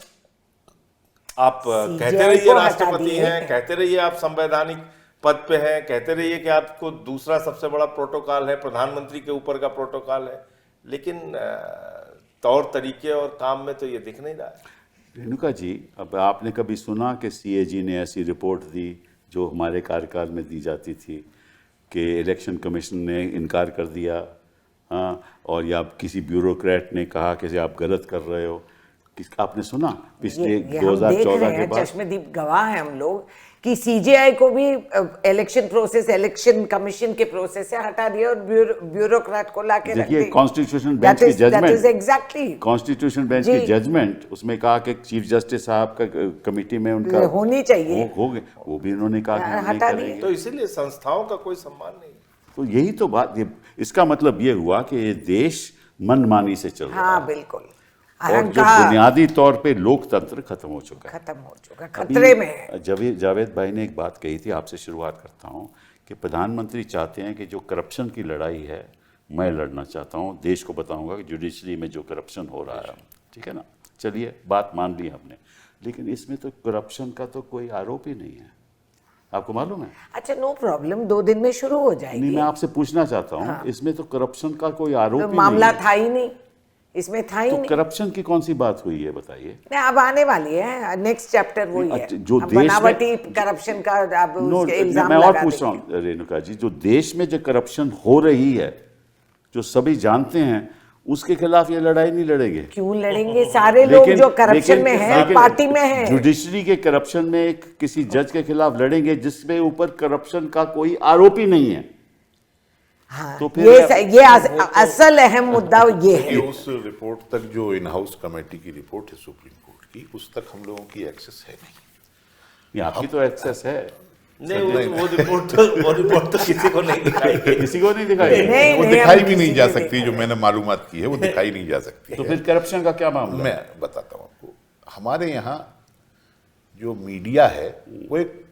S2: आप कहते रहिए राष्ट्रपति हैं, कहते रहिए आप संवैधानिक पद पे हैं, कहते रहिए कि आपको दूसरा सबसे बड़ा प्रोटोकॉल है, प्रधानमंत्री के ऊपर का प्रोटोकॉल है, लेकिन तौर तरीके और काम में तो ये दिख नहीं रहा है।
S1: रेणुका जी, अब आपने कभी सुना कि सीएजी ने ऐसी रिपोर्ट दी जो हमारे कार्यकाल में दी जाती थी कि इलेक्शन कमीशन ने इनकार कर दिया, हाँ, और या किसी ब्यूरोक्रेट ने कहा कि आप गलत कर रहे हो? आपने सुना पिछले
S3: ये हम देख
S1: 2014
S3: रहे
S1: के
S3: हैं,
S1: बाद?
S3: चश्मदीप गवाह हैं हम लोग कि सीजेआई को भी इलेक्शन कमीशन के प्रोसेस से हटा दिया और ब्यूरोक्रेट को लाके रख
S1: देखिए
S3: दिया।
S1: कॉन्स्टिट्यूशन बेंच की जजमेंट,
S3: एग्जैक्टली
S1: कॉन्स्टिट्यूशन बेंच
S3: जी।
S1: की जजमेंट, उसमें कहा कि चीफ जस्टिस साहब का कमेटी में उनका
S3: होनी चाहिए।
S1: हो गए, वो भी उन्होंने कहा कि हम नहीं
S3: हटा
S1: करेंगे।
S2: तो इसीलिए संस्थाओं का कोई सम्मान नहीं।
S1: तो यही तो बात, इसका मतलब ये हुआ कि ये देश मनमानी से चल रहा
S3: हाँ
S1: है
S3: बिल्कुल,
S1: और जो
S3: अहंकार
S1: बुनियादी तौर पे लोकतंत्र खत्म हो चुका है।
S3: खत्म हो चुका, खतरे में है।
S1: जावेद भाई ने एक बात कही थी, आपसे शुरुआत करता हूँ कि प्रधानमंत्री चाहते हैं कि जो करप्शन की लड़ाई है मैं लड़ना चाहता हूँ, देश को बताऊंगा कि जुडिशरी में जो करप्शन हो रहा है, ठीक है ना, चलिए बात मान ली आपने, लेकिन इसमें तो करप्शन का तो कोई आरोप ही नहीं है, आपको मालूम है?
S3: अच्छा नो प्रॉब्लम, 2 दिन में शुरू हो जाएगी।
S1: नहीं, मैं आपसे पूछना चाहता हूँ, इसमें तो करप्शन का कोई आरोप
S3: तो
S1: ही
S3: मामला
S1: नहीं है।
S3: था ही नहीं, इसमें था ही
S1: तो
S3: नहीं।
S1: करप्शन की कौन सी बात हुई है बताइए?
S3: नहीं, अब आने वाली है, नेक्स्ट चैप्टर वही है।
S1: अच्छा, जो
S3: अब
S1: देश में-
S3: बनावटी करप्शन का अब
S1: नो,
S3: उसके इल्जाम
S1: मैं और
S3: लगा
S1: पूछ रहा
S3: देंगे।
S1: हूँ रेणुका जी, जो देश में जो करप्शन हो रही है, जो सभी जानते हैं, उसके खिलाफ ये लड़ाई नहीं लड़ेंगे?
S3: क्यों लड़ेंगे? सारे लोग जो करप्शन में हैं, पार्टी में हैं।
S1: जुडिशरी के करप्शन में एक किसी जज के खिलाफ लड़ेंगे जिसमें ऊपर करप्शन का कोई आरोप ही नहीं है।
S3: हाँ,
S1: तो फिर
S3: ये असल अहम मुद्दा ये
S4: कि
S3: है।
S4: उस रिपोर्ट तक जो इन हाउस कमेटी की रिपोर्ट है सुप्रीम कोर्ट की, उस तक हम लोगों की एक्सेस है नहीं।
S1: ये आपकी तो एक्सेस है,
S2: नहीं, वो रिपोर्ट तो किसी को नहीं दिखाई गई।
S1: किसी को नहीं दिखाई।
S3: नहीं,
S4: वो
S3: नहीं,
S4: दिखाई
S3: हम
S4: भी नहीं
S3: किसी
S4: जा
S3: को
S4: सकती, जो मैंने मालूमात की है वो दिखाई नहीं जा सकती
S1: तो
S4: है।
S1: फिर करप्शन का क्या मामला?
S4: मैं बताता हूँ आपको, हमारे यहाँ जो मीडिया है वो एक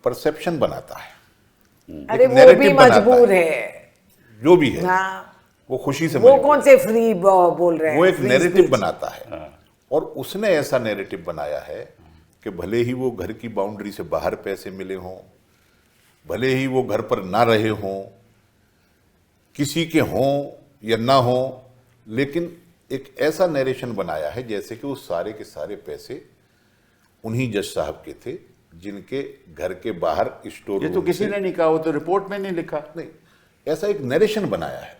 S4: परसेप्शन बनाता है,
S3: अरे
S4: एक
S3: वो
S4: narrative
S3: भी
S4: बनाता
S3: मजबूर है।
S4: जो भी है
S3: हाँ,
S4: वो खुशी से
S3: वो
S4: मजबूर
S3: कौन से फ्री बोल रहे हैं?
S4: वो एक
S3: free
S4: नैरेटिव
S3: speech।
S4: बनाता है, और उसने ऐसा नैरेटिव बनाया है कि भले ही वो घर की बाउंड्री से बाहर पैसे मिले हों, भले ही वो घर पर ना रहे हों, किसी के हों या ना हों, लेकिन एक ऐसा नरेशन बनाया है जैसे कि वो सारे के सारे पैसे उन्हीं जज साहब के थे जिनके घर के बाहर स्टोर
S1: ये तो किसी ने नहीं कहा, वो तो रिपोर्ट में नहीं लिखा।
S4: नहीं, ऐसा एक नरेशन बनाया है,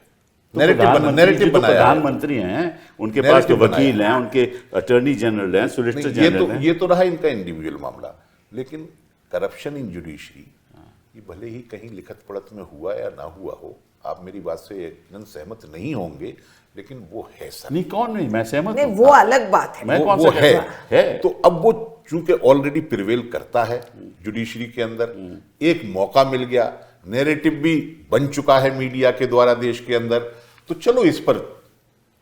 S1: तो
S4: नैरेटिव
S1: प्रधानमंत्री
S4: बनाया है।
S1: प्रधानमंत्री हैं, उनके पास तो
S4: Narrative बनाया
S1: वकील हैं, उनके अटॉर्नी जनरल हैं, सोलिसिटर
S4: नहीं,
S1: जनरल हैं।
S4: ये तो रहा इनका इंडिविजुअल मामला, लेकिन करप्शन इन जुडिशरी ये भले ही कहीं लिखत पढ़त में हुआ या ना हुआ हो, आप मेरी बात से यकीनन सहमत नहीं होंगे, लेकिन वो है सर।
S1: नहीं, कौन नहीं, मैं सहमत
S3: नहीं,
S1: हूं।
S3: वो अलग बात है।
S1: मैं
S4: वो,
S1: कौन
S4: वो
S1: सा
S4: है,
S1: कहता है?
S4: तो अब वो चूंकि ऑलरेडी प्रिवेल करता है जुडिशरी के अंदर, एक मौका मिल गया, नैरेटिव भी बन चुका है मीडिया के द्वारा देश के अंदर, तो चलो इस पर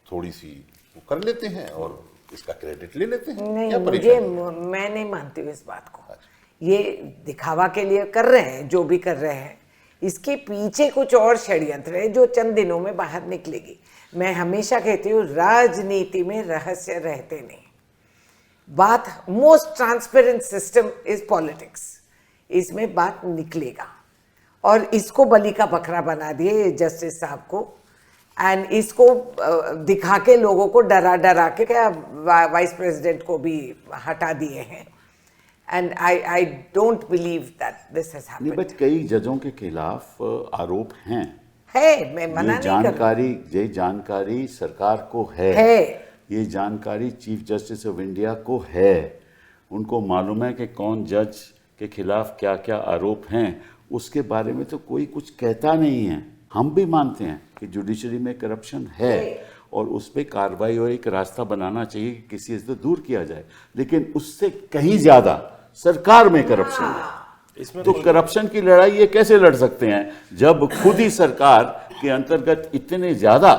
S4: थोड़ी सी वो कर लेते हैं और इसका क्रेडिट ले लेते हैं।
S3: नहीं,
S4: क्या
S3: मुझे
S4: परेशानी?
S3: मैं नहीं मानती हूँ इस बात को। ये दिखावा के लिए कर रहे हैं, जो भी कर रहे हैं, इसके पीछे कुछ और षड्यंत्र है जो चंद दिनों में बाहर निकलेगी। मैं हमेशा कहती हूँ, राजनीति में रहस्य रहते नहीं। बात most transparent system is politics, इसमें बात निकलेगा। और इसको बलि का बकरा बना दिए जस्टिस साहब को, एंड इसको दिखा के लोगों को डरा डरा के क्या वाइस प्रेसिडेंट को भी हटा दिए हैं। And I don't believe that this has
S1: नहीं,
S3: हैपेंड।
S1: बट कई जजों के खिलाफ आरोप हैं।
S3: है, मैं मना नहीं कर रही।
S1: ये जानकारी सरकार को है, ये जानकारी चीफ जस्टिस ऑफ इंडिया को है, उनको मालूम है कि कौन जज के खिलाफ क्या क्या आरोप हैं। उसके बारे में तो कोई कुछ कहता नहीं है। हम भी मानते हैं कि जुडिशरी में करप्शन है और उस पर कार्रवाई और एक रास्ता बनाना चाहिए कि किसी से दूर किया जाए, लेकिन उससे कहीं ज्यादा सरकार में करप्शन है।
S2: इसमें
S1: तो करप्शन की लड़ाई ये कैसे लड़ सकते हैं जब खुद ही सरकार के अंतर्गत इतने ज्यादा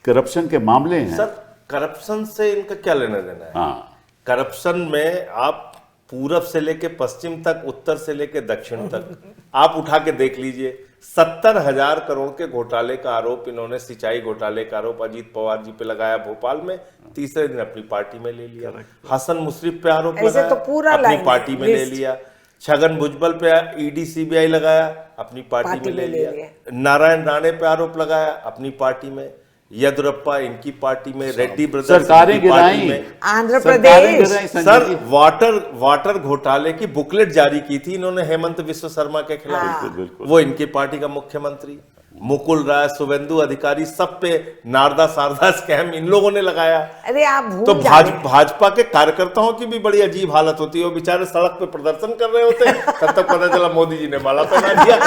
S1: करप्शन के मामले हैं?
S2: सर, करप्शन से इनका क्या लेना देना है?
S1: हाँ,
S2: करप्शन में आप पूरब से लेके पश्चिम तक, उत्तर से लेके दक्षिण तक आप उठा के देख लीजिए। 70,000 करोड़ के घोटाले का आरोप इन्होंने, सिंचाई घोटाले का आरोप अजीत पवार जी पे लगाया भोपाल में, तीसरे दिन अपनी पार्टी में ले लिया। हसन मुश्रीफ पे आरोप
S3: ऐसे
S2: लगाया,
S3: तो पूरा
S2: अपनी
S3: लाइन है,
S2: पार्टी में ले
S3: लिस्ट।
S2: लिया। छगन भुजबल पे ईडी सीबीआई लगाया, अपनी पार्टी में ले लिया। नारायण राणे पे आरोप लगाया, अपनी पार्टी में। येदुरप्पा इनकी पार्टी में, रेड्डी ब्रदर्स
S1: सरकारें
S2: इनकी पार्टी
S1: गिराई,
S2: में।
S3: आंध्र
S1: सरकारें
S3: प्रदेश।
S1: गिराई, संजय
S2: सर,
S1: जी।
S2: वाटर घोटाले की बुकलेट जारी की थी इन्होंने हेमंत विश्व शर्मा के खिलाफ।
S1: बिल्कुल, बिल्कुल।
S2: वो इनकी पार्टी का मुख्यमंत्री। मुकुल राय, शुभेंदु अधिकारी, सब पे नारदा शारदा स्कैम इन लोगों ने लगाया।
S3: अरे आप
S2: तो
S3: भूल जा रहे हैं।
S2: भाजपा के कार्यकर्ताओं की भी बड़ी अजीब हालत होती है, वो बेचारे सड़क पे प्रदर्शन कर रहे होते हैं, तब तक पता चला मोदी जी ने माला पहना दिया।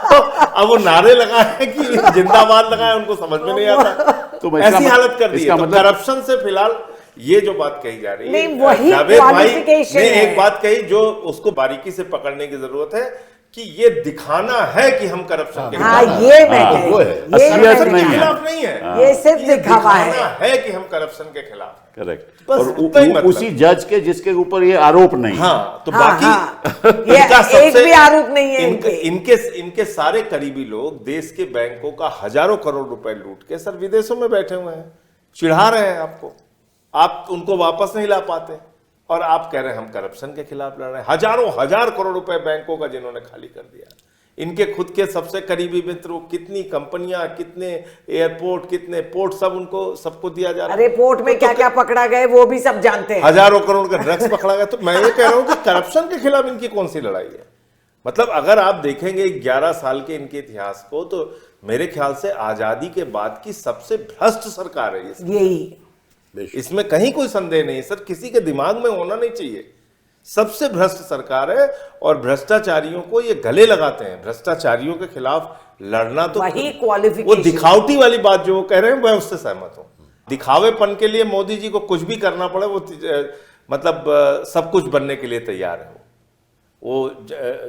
S2: तो अब वो नारे लगाए कि जिंदाबाद लगाए, उनको समझ में नहीं आता।
S1: तो इसका
S2: ऐसी हालत कर दी है। तो
S1: मतलब
S2: करप्शन से फिलहाल ये जो बात कही जा रही है,
S3: नहीं, वही
S2: जावेद भाई
S3: क्वालिफिकेशन
S2: ने
S3: है।
S2: एक बात कही जो उसको बारीकी से पकड़ने की जरूरत है कि ये दिखाना है कि हम करप्शन के
S3: हाँ,
S2: खिलाफ
S3: ये मैं
S4: हाँ,
S3: कही।
S4: वो है।
S3: ये
S1: असलियत
S3: मैंने
S1: नहीं
S3: कहा।
S1: है।
S2: खिलाफ नहीं है,
S3: ये सिर्फ
S2: ये
S3: दिखावा
S2: दिखाना
S3: है।
S2: है कि हम करप्शन के खिलाफ हैं।
S1: करेक्ट।
S2: बस
S1: और
S2: उतना ही मतलब।
S1: उसी जज के जिसके ऊपर ये आरोप नहीं है।
S2: हाँ, तो
S3: हाँ,
S2: बाकी
S3: हाँ। ये
S2: इनका
S3: एक भी आरोप नहीं है
S2: इनके सारे करीबी लोग देश के बैंकों का हजारों करोड़ रुपए लूट के सर विदेशों में बैठे हुए हैं, चिढ़ा रहे हैं आपको, आप उनको वापस नहीं ला पाते, और आप कह रहे हैं हम करप्शन के खिलाफ लड़ रहे हैं। हजारों हजार करोड़ रुपए बैंकों का जिन्होंने खाली कर दिया, इनके खुद के सबसे करीबी मित्रों, कितनी कंपनियां, कितने एयरपोर्ट, कितने पोर्ट, सब उनको सबको दिया जा रहा है।
S3: अरे पोर्ट में क्या क्या पकड़ा गए वो भी सब जानते हैं।
S2: हजारों करोड़ का ड्रग्स पकड़ा गया। तो मैं ये कह रहा हूं कि करप्शन के खिलाफ इनकी कौन सी लड़ाई है? मतलब अगर आप देखेंगे 11 साल के इनके इतिहास को, तो मेरे ख्याल से आजादी के बाद की सबसे भ्रष्ट सरकार है ये।
S3: यही
S2: इसमें कहीं कोई संदेह नहीं सर, किसी के दिमाग में होना नहीं चाहिए। सबसे भ्रष्ट सरकार है, और भ्रष्टाचारियों को ये गले लगाते हैं। भ्रष्टाचारियों के खिलाफ लड़ना तो
S3: वही
S2: वो
S3: क्वालिफिकेशन।
S2: दिखावटी वाली बात जो वो कह रहे हैं, मैं उससे सहमत हूं। दिखावेपन के लिए मोदी जी को कुछ भी करना पड़े, वो मतलब सब कुछ बनने के लिए तैयार है। वो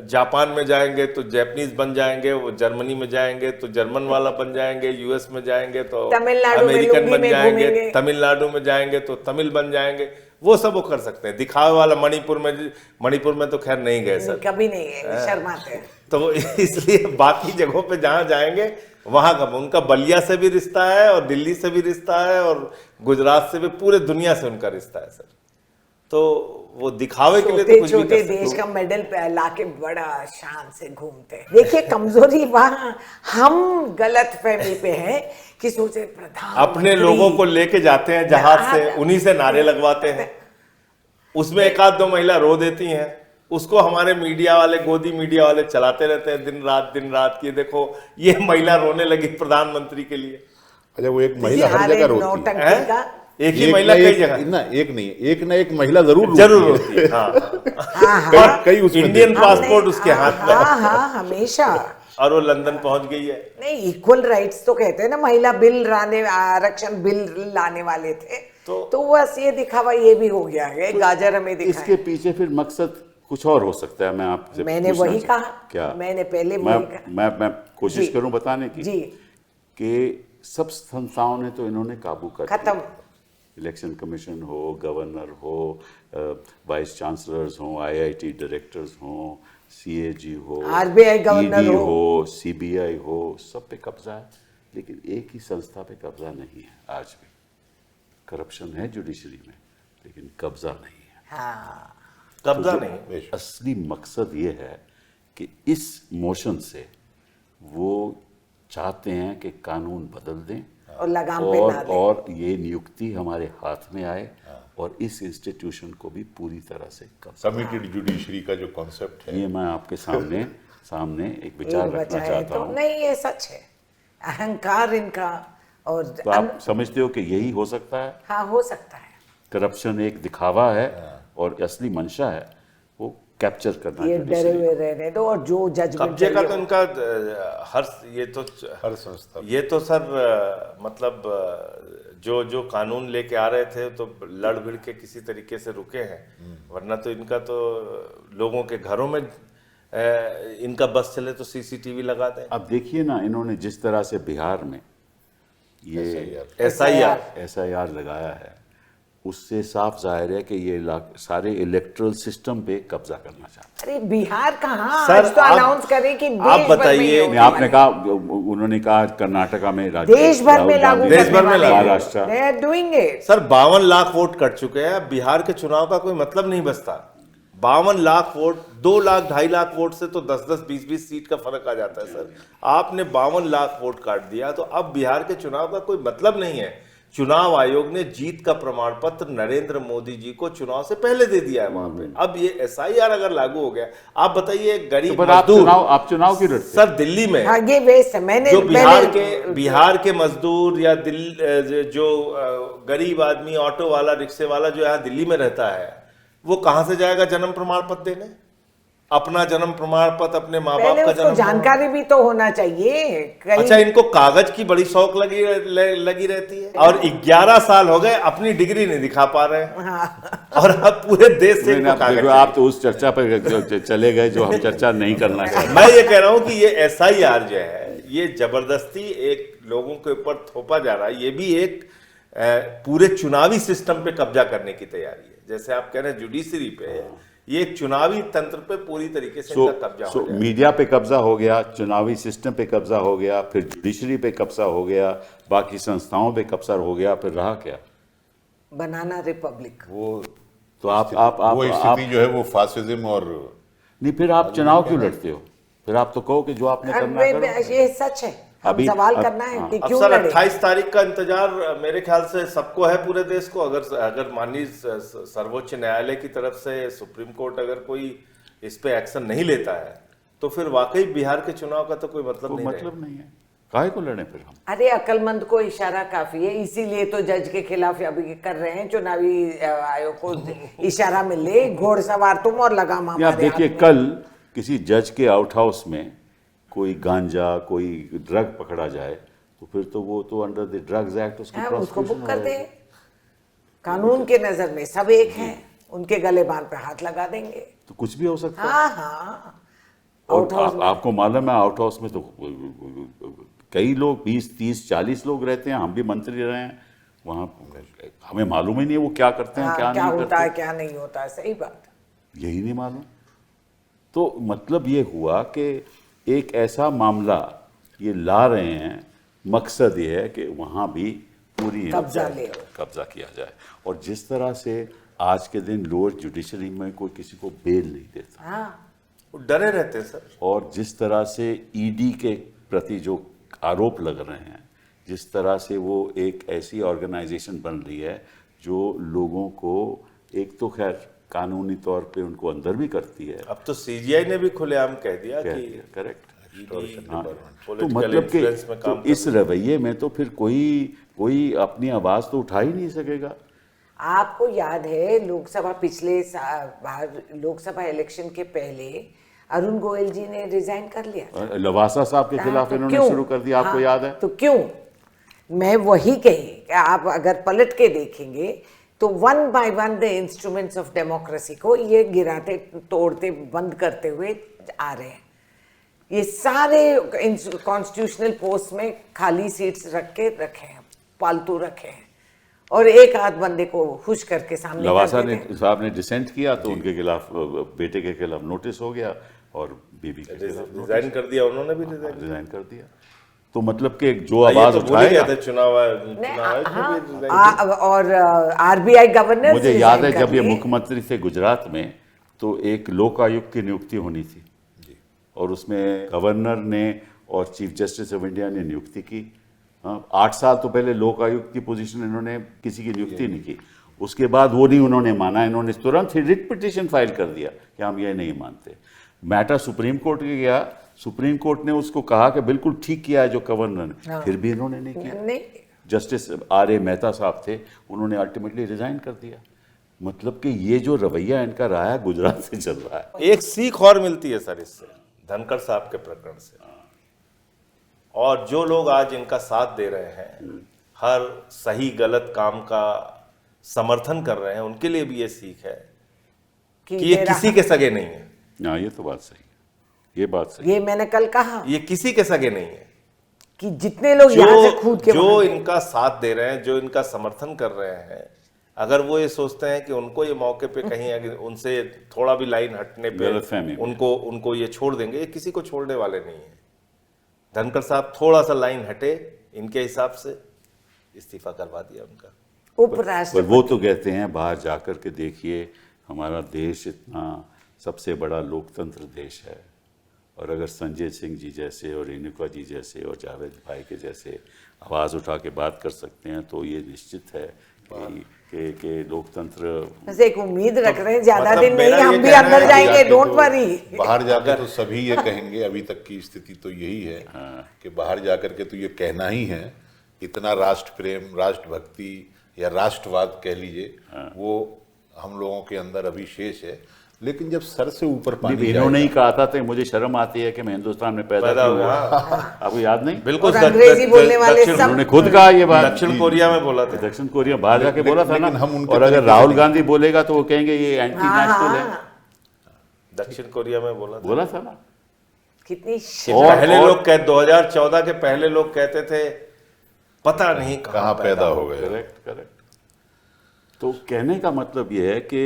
S2: जापान में जाएंगे तो जैपनीज बन जाएंगे, वो जर्मनी में जाएंगे तो जर्मन वाला बन जाएंगे, यूएस में जाएंगे तो
S3: तमिलनाडु में
S2: अमेरिकन
S3: लुंगी
S2: बन
S3: में
S2: जाएंगे,
S3: घूमेंगे।
S2: तमिलनाडु में जाएंगे तो तमिल बन जाएंगे। वो सब वो कर सकते हैं। दिखावे वाला मणिपुर में तो खैर नहीं गए सर,
S3: कभी नहीं है, शर्माते हैं।
S2: तो इसलिए बाकी जगहों पे जहां जाएंगे वहां का उनका बलिया से भी रिश्ता है, और दिल्ली से भी रिश्ता है, और गुजरात से भी, पूरे दुनिया से उनका रिश्ता है सर। तो वो दिखावे के लिए तो कुछ भी
S3: छोटे
S2: कर सकते
S3: देश
S2: हो।
S3: का मेडल लाके बड़ा शान से घूमते हैं। देखिए कमजोरी वहां हम गलत फहमी पे है कि सोचे प्रधान
S2: अपने लोगों को लेके जाते हैं जहाज से, उन्हीं से नारे लगवाते हैं, उसमें एक आध दो महिला रो देती हैं, उसको हमारे मीडिया वाले, गोदी मीडिया वाले चलाते रहते हैं दिन रात कि देखो ये महिला रोने लगी प्रधानमंत्री के लिए।
S4: अच्छा, वो एक महिला हर जगह रोती है।
S3: नौटंकी का
S2: एक ही महिला कई जगह
S4: ना, एक नहीं, एक ना एक महिला जरूर
S2: रोती है। हाँ,
S3: हाँ,
S4: कई उसमें
S2: इंडियन
S4: देखते हैं।
S2: पासपोर्ट उसके हाथ में,
S3: हाँ हाँ हमेशा।
S2: और वो लंदन पहुंच गई है।
S3: नहीं, इक्वल राइट्स तो कहते हैं ना, महिला बिल आरक्षण बिल लाने वाले थे, तो बस ये दिखावा ये भी हो गया है, गाजर हमें दिखाया।
S1: इसके पीछे फिर मकसद कुछ और हो सकता है। मैं आपसे
S3: मैंने
S1: पूछना
S3: वही
S1: चाहता-
S3: कहा।
S1: क्या
S3: मैंने पहले वही कहा।
S1: मैं कोशिश
S3: जी।
S1: करूं बताने की
S3: जी।
S1: कि सब संस्थाओं ने तो इन्होंने काबू कर
S3: खत्म।
S1: दिया। इलेक्शन कमीशन हो, गवर्नर हो, वाइस चांसलर्स हो, आईआईटी डायरेक्टर्स हो, सीएजी हो,
S3: आरबीआई गवर्नर
S1: ईडी
S3: हो,
S1: सीबीआई हो, सब पे कब्जा है। लेकिन एक ही संस्था पे कब्जा नहीं है आज भी। करप्शन है जुडिशरी में, लेकिन कब्जा नहीं है।
S3: हाँ,
S2: कब्जा नहीं।
S1: असली मकसद ये है कि इस मोशन से वो चाहते हैं कि कानून बदल दें,
S3: और लगाम पे ना दें।
S1: और ये नियुक्ति हमारे हाथ में आए, और इस इंस्टीट्यूशन को भी पूरी तरह से कब्जा।
S4: कमिटेड जुडिशरी का जो कॉन्सेप्ट है,
S1: ये मैं आपके सामने एक विचार
S3: एक
S1: रखना
S3: बचा है
S1: चाहता
S3: तो
S1: हूँ।
S3: नहीं, ये सच है, अहंकार इनका। और
S1: तो आप समझते हो कि यही हो सकता है?
S3: हाँ, हो सकता है।
S1: करप्शन एक दिखावा है, और असली मंशा है वो कैप्चर करना
S3: ये
S1: judiciary
S3: डरे
S1: को।
S3: हुए रहने दो, और जो जजमेंट
S2: कब्जे का तो इनका
S4: हर संस्था
S2: ये तो सर मतलब जो कानून लेके आ रहे थे तो लड़ भिड़ के किसी तरीके से रुके हैं, वरना तो इनका तो लोगों के घरों में इनका बस चले तो सीसीटीवी लगा दें।
S1: अब देखिए ना, इन्होंने जिस तरह से बिहार में ये
S2: SIR
S1: लगाया है, उससे साफ जाहिर है कि ये सारे इलेक्ट्रल सिस्टम पे कब्जा करना चाहते
S3: अरे बिहार कहाँ,
S2: सर,
S3: आज तो
S2: आप-
S3: अनाउंस करें कि देश
S2: आप
S3: भर में
S2: बताइए,
S3: ये
S1: हैं।
S3: होने
S1: आपने
S3: वाला
S1: कहा, उन्होंने कहा कर्नाटका में
S3: देश भर में लागू
S2: देश
S3: करने
S2: भर में
S3: वाले
S2: लागू।
S3: हैं।
S1: Maharashtra.
S3: They are doing it।
S2: Sir 52 lakh vote cut चुके हैं। अब बिहार के चुनाव का कोई मतलब नहीं बचता। 52 लाख वोट, 2 लाख 2.5 लाख वोट से तो 10-10 20-20 सीट का फर्क आ जाता है सर। आपने 52 लाख वोट काट दिया, तो अब बिहार के चुनाव का कोई मतलब नहीं है। चुनाव आयोग ने जीत का प्रमाण पत्र नरेंद्र मोदी जी को चुनाव से पहले दे दिया है वहां पे। अब ये एसआईआर अगर लागू हो गया, आप बताइए गरीब
S1: पर आप
S2: मजदूर,
S1: चुनाव क्यों लड़ते?
S2: सर दिल्ली में
S3: हाँ, ये वेस्ट है। मैंने
S2: जो बिहार के मजदूर या जो गरीब आदमी, ऑटो वाला, रिक्शे वाला जो यहाँ दिल्ली में रहता है, वो कहां से जाएगा जन्म प्रमाण पत्र देने? अपना जन्म प्रमाण पत्र, अपने माँ बाप
S3: पहले
S2: का
S3: उसको
S2: जन्म
S3: जानकारी भी तो होना चाहिए।
S2: अच्छा, इनको कागज की बड़ी शौक लगी रहती है, और 11 साल हो गए अपनी डिग्री नहीं दिखा पा रहे हैं।
S3: हाँ।
S2: और अब पूरे देश से इनको कागज
S1: देखो, आप तो उस चर्चा पर चले गए जो हम चर्चा नहीं करना चाहते।
S2: मैं ये कह रहा हूं कि ये एसआईआर जो है, ये जबरदस्ती एक लोगों के ऊपर थोपा जा रहा है। ये भी एक पूरे चुनावी सिस्टम पे कब्जा करने की तैयारी है। जैसे आप कह रहे हैं जुडिशरी पे, ये एक चुनावी तंत्र पे पूरी तरीके से इनका कब्जा हो गया।
S1: मीडिया पे कब्जा हो गया, चुनावी सिस्टम पे कब्जा हो गया, फिर जुडिशरी पे कब्जा हो गया, बाकी संस्थाओं पे कब्जा हो गया, फिर रहा क्या?
S3: बनाना रिपब्लिक।
S4: वो
S1: तो आप
S4: वो स्थिति जो है वो फासिज्म और
S1: नहीं, फिर आप चुनाव क्यों लड़ते हो? फिर आप तो कहो कि जो आपने करना करो।
S3: ये सच है। अब सवाल करना है कि
S2: अब
S3: क्यों
S2: सर
S3: लड़े?
S2: 28 तारीख का इंतजार मेरे ख्याल से सबको है, पूरे देश को। अगर माननीय सर्वोच्च न्यायालय की तरफ से सुप्रीम कोर्ट अगर कोई इस पे एक्शन नहीं लेता है, तो फिर वाकई बिहार के चुनाव का तो कोई मतलब
S1: नहीं है। काहे को लड़े फिर हम?
S3: अरे अक्लमंद को इशारा काफी है, इसीलिए तो जज के खिलाफ अभी कर रहे हैं। चुनावी आयोग को इशारा मिले, घोड़सवार तुम और लगाम हमारे हाथ
S1: देखिए,
S3: में।
S1: कल किसी जज के आउट हाउस में कोई गांजा, कोई ड्रग पकड़ा जाए, तो फिर तो वो तो अंडर द ड्रग्स एक्ट
S3: उसको बुक कर दे। कानून के नजर में सब एक हैं, उनके गले बांध पे हाथ लगा देंगे
S1: तो कुछ भी हो सकता है।
S3: हाँ।
S1: और आपको मालूम है, आउट हाउस में तो कई लोग 20, 30, 40 लोग रहते हैं। हम भी मंत्री रहे हैं वहाँ, हमें मालूम ही नहीं है वो क्या करते हैं, क्या नहीं
S3: होता है,
S1: करते।
S3: क्या नहीं होता है। सही बात,
S1: यही नहीं मालूम। तो मतलब ये हुआ कि एक ऐसा मामला ये ला रहे हैं, मकसद ये है कि वहाँ भी पूरी कब्जा किया जाए। और जिस तरह से आज के दिन लोअर जुडिशरी में कोई किसी को बेल नहीं देता,
S3: हाँ,
S2: वो डरे रहते हैं सर।
S1: और जिस तरह से ईडी के प्रति जो आरोप लग रहे हैं, जिस तरह से वो एक ऐसी ऑर्गेनाइजेशन बन रही है जो लोगों को, एक तो खैर कानूनी तौर पे उनको अंदर भी करती है।
S2: अब तो सीजीआई ने भी खुलेआम कह दिया कि
S1: करेक्ट।
S2: हाँ,
S1: तो मतलब कि तो इस रवैये में तो फिर कोई अपनी आवाज तो उठा ही नहीं सकेगा।
S3: आपको याद है लोकसभा लोकसभा इलेक्शन के पहले अरुण गोयल जी ने रिजाइन कर लिया,
S1: लवासा साहब के खिलाफ इन्होंने शुरू कर दिया, आपको याद है?
S3: तो क्यों? मैं वही कही कि आप अगर पलट के देखेंगे तो one by one the instruments of democracy को ये गिराते, तोड़ते, बंद करते हुए आ रहे हैं। ये सारे कॉन्स्टिट्यूशनल पोस्ट में खाली सीट्स रखे हैं, पालतू रखे हैं, और एक आध बंदे को खुश करके सामने
S1: लवासा साहब ने डिसेंट किया तो उनके खिलाफ, बेटे के खिलाफ नोटिस हो गया, और बीबी के खिलाफ
S2: रिजाइन कर दिया, उन्होंने भी
S1: रिजाइन कर दिया। तो मतलब कि जो आवाज उठाएगा,
S2: चुनाव
S3: और आरबीआई गवर्नर,
S1: मुझे याद है जब ये मुख्यमंत्री थे गुजरात में, तो एक लोक आयुक्त की नियुक्ति होनी थी, और उसमें गवर्नर ने और चीफ जस्टिस ऑफ इंडिया ने नियुक्ति की। 8 साल तो पहले लोक आयुक्त की पोजीशन इन्होंने किसी की नियुक्ति नहीं की। उसके बाद वो नहीं उन्होंने माना, इन्होंने तुरंत ही रिट पिटीशन फाइल कर दिया कि हम ये नहीं मानते। मैटर सुप्रीम कोर्ट के गया, सुप्रीम कोर्ट ने उसको कहा कि बिल्कुल ठीक किया है जो गवर्नर ने, फिर भी इन्होंने नहीं किया। Justice R.A.. मेहता साहब थे, उन्होंने अल्टीमेटली रिजाइन कर दिया। मतलब कि ये जो रवैया इनका रहा है गुजरात से चल रहा है।
S2: एक सीख और मिलती है सर इससे, धनखड़ साहब के प्रकरण से, और जो लोग आज इनका साथ दे रहे हैं, हर सही गलत काम का समर्थन कर रहे हैं, उनके लिए भी ये सीख है कि ये किसी के सगे नहीं है।
S1: हाँ, ये तो बात सही है, ये बात सही।
S3: ये मैंने कल कहा,
S2: ये किसी के सगे नहीं है
S3: कि जितने लोग यहाँ से कूद के
S2: जो इनका साथ दे रहे हैं, जो इनका समर्थन कर रहे हैं, अगर वो ये सोचते हैं कि उनको ये मौके पे कहीं अगर उनसे थोड़ा भी लाइन हटने पे उनको ये छोड़ देंगे, ये किसी को छोड़ने वाले नहीं है। धनखड़ साहब थोड़ा सा लाइन हटे, इनके हिसाब से इस्तीफा करवा दिया उनका।
S1: पर वो तो कहते हैं बाहर जाकर के देखिए, हमारा देश इतना सबसे बड़ा लोकतंत्र देश है, और अगर संजय सिंह जी जैसे और रेणुका जी जैसे और जावेद भाई के जैसे आवाज़ उठा के बात कर सकते हैं, तो ये निश्चित है कि लोकतंत्र।
S3: बस एक उम्मीद रख रहे हैं, ज्यादा
S2: मतलब
S3: दिन नहीं,
S2: मेरा ये
S3: हम भी
S2: कहना
S3: अंदर
S2: है,
S3: जाएंगे, डोंट वरी।
S4: बाहर जाकर तो सभी ये कहेंगे, अभी तक की स्थिति तो यही है कि बाहर जाकर के तो ये कहना ही है, इतना राष्ट्र प्रेम, राष्ट्रभक्ति या राष्ट्रवाद कह लीजिए, वो हम लोगों के अंदर अभी शेष है। लेकिन जब सर से ऊपर पानी
S1: इन्होंने ही कहा था तो मुझे शर्म आती है कि मैं हिंदुस्तान में पैदा क्यों हुआ। आपको याद नहीं?
S2: बिल्कुल।
S3: और अंग्रेजी बोलने वाले सब
S1: उन्होंने खुद कहा ये बात।
S2: दक्षिण कोरिया में बोला था।
S1: दक्षिण कोरिया बाहर जाके बोला था ना।
S4: लेकिन हम उनके
S1: और अगर
S4: तरीके से
S1: राहुल
S4: नहीं।
S1: गांधी बोलेगा तो वो कहेंगे ये एंटी नेशनल है।
S2: दक्षिण कोरिया में
S1: बोला था ना।
S3: कितनी
S2: पहले लोग 2014 के पहले लोग कहते थे पता नहीं
S4: कहाँ पैदा हो गए।
S1: करेक्ट। तो कहने का मतलब ये है कि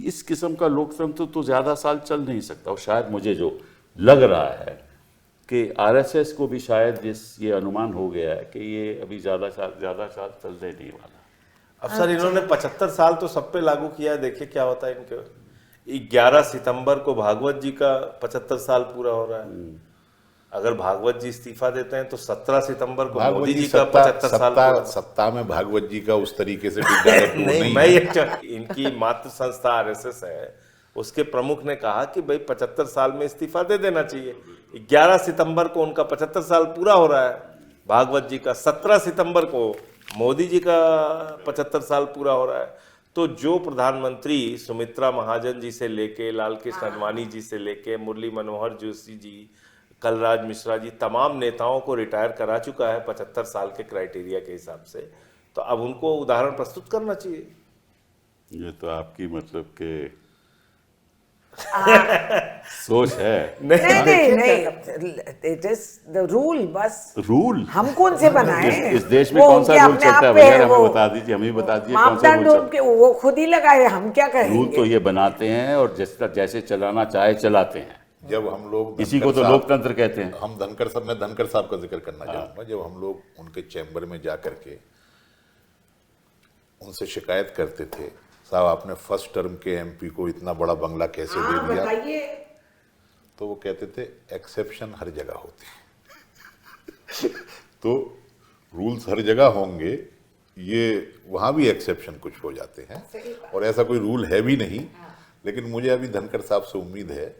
S1: इस किस्म का लोकतंत्र तो ज़्यादा साल चल नहीं सकता। और शायद मुझे जो लग रहा है कि आरएसएस को भी शायद ये अनुमान हो गया है कि ये अभी ज़्यादा साल चलने नहीं वाला।
S2: अब सर इन्होंने 75 साल तो सब पे लागू किया है, देखिए क्या होता है इनके। 11 सितंबर को भागवत जी का 75 साल पूरा हो रहा है। अगर भागवत जी इस्तीफा देते हैं तो 17 सितंबर को मोदी जी का 75 साल पूरा।
S4: सत्ता में भागवत जी का उस तरीके से नहीं
S2: मैं इनकी मातृ संस्था आरएसएस है, उसके प्रमुख ने कहा कि भाई 75 साल में इस्तीफा दे देना चाहिए। 11 सितंबर को उनका 75 साल पूरा हो रहा है भागवत जी का, 17 सितंबर को मोदी जी का 75 साल पूरा हो रहा है। तो जो प्रधानमंत्री सुमित्रा महाजन जी से लेके, लाल कृष्ण आडवाणी जी से लेके, मुरली मनोहर जोशी जी, कलराज मिश्रा जी, तमाम नेताओं को रिटायर करा चुका है 75 साल के क्राइटेरिया के हिसाब से, तो अब उनको उदाहरण प्रस्तुत करना चाहिए।
S1: ये तो आपकी मतलब के सोच है।
S3: नहीं, इट इज द रूल। बस
S1: रूल
S3: हम कौन से बनाए?
S1: इस देश में
S3: वो
S1: कौन सा
S3: उनके
S1: रूल
S3: अपने
S1: चलता है
S3: आप पे
S1: भैया?
S3: है,
S1: हमें
S3: वो
S1: बता दीजिए, हमें बता दीजिए कौन सा
S3: मापदंड
S1: रूल चलता
S3: उनके वो खुद ही लगाए, हम क्या
S1: है। रूल
S3: कहेंगे?
S1: तो ये बनाते हैं और जैसे चलाना चाहे चलाते हैं।
S4: जब हम लोग
S1: इसी को तो लोकतंत्र कहते हैं।
S4: हम धनखड़ साहब का जिक्र करना चाहूंगा। जब हम लोग उनके चैम्बर में जा करके उनसे शिकायत करते थे, साहब आपने फर्स्ट टर्म के एमपी को इतना बड़ा बंगला कैसे दे दिया,
S3: बताइए।
S4: तो वो कहते थे एक्सेप्शन हर जगह होते हैं। तो रूल्स हर जगह होंगे, ये वहां भी एक्सेप्शन कुछ हो जाते हैं और ऐसा कोई रूल है भी नहीं। लेकिन मुझे अभी धनखड़ साहब से उम्मीद है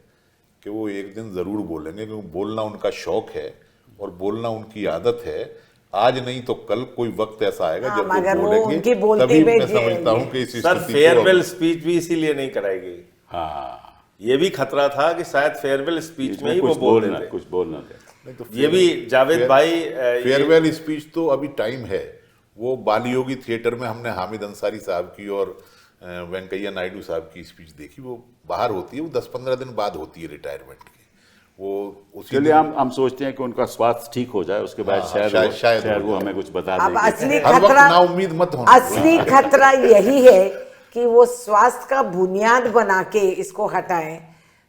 S4: कि वो एक दिन जरूर बोलेंगे, क्योंकि बोलना उनका शौक है और बोलना उनकी आदत है। आज नहीं तो कल कोई वक्त ऐसा आएगा जब वो बोलेंगे, तभी मैं समझता हूँ कि इस
S2: सर
S4: स्थिति
S2: फेयरवेल स्पीच भी इसीलिए नहीं कराएगी।
S1: हाँ,
S2: ये भी खतरा था कि शायद फेयरवेल स्पीच में ही वो
S1: कुछ
S2: बोल
S1: बोलना,
S2: देते।
S1: कुछ बोलना दे।
S4: नहीं तो
S2: ये भी जावेद भाई
S4: फेयरवेल स्पीच तो अभी टाइम है। वो बालयोगी थिएटर में हमने हामिद अंसारी साहब की और वेंकैया नायडू साहब की स्पीच देखी। वो बाहर होती है, वो 10-15 दिन बाद होती है रिटायरमेंट की। वो उसी
S1: चलिए हम सोचते हैं कि उनका स्वास्थ्य ठीक हो जाए, उसके बाद शायद वो हमें कुछ बता
S3: अब
S1: देंगे।
S3: असली
S4: हर वक्त
S3: खतरा,
S4: नाउम्मीद मत होना।
S3: असली खतरा यही है कि वो स्वास्थ्य का बुनियाद बना के इसको हटाएं।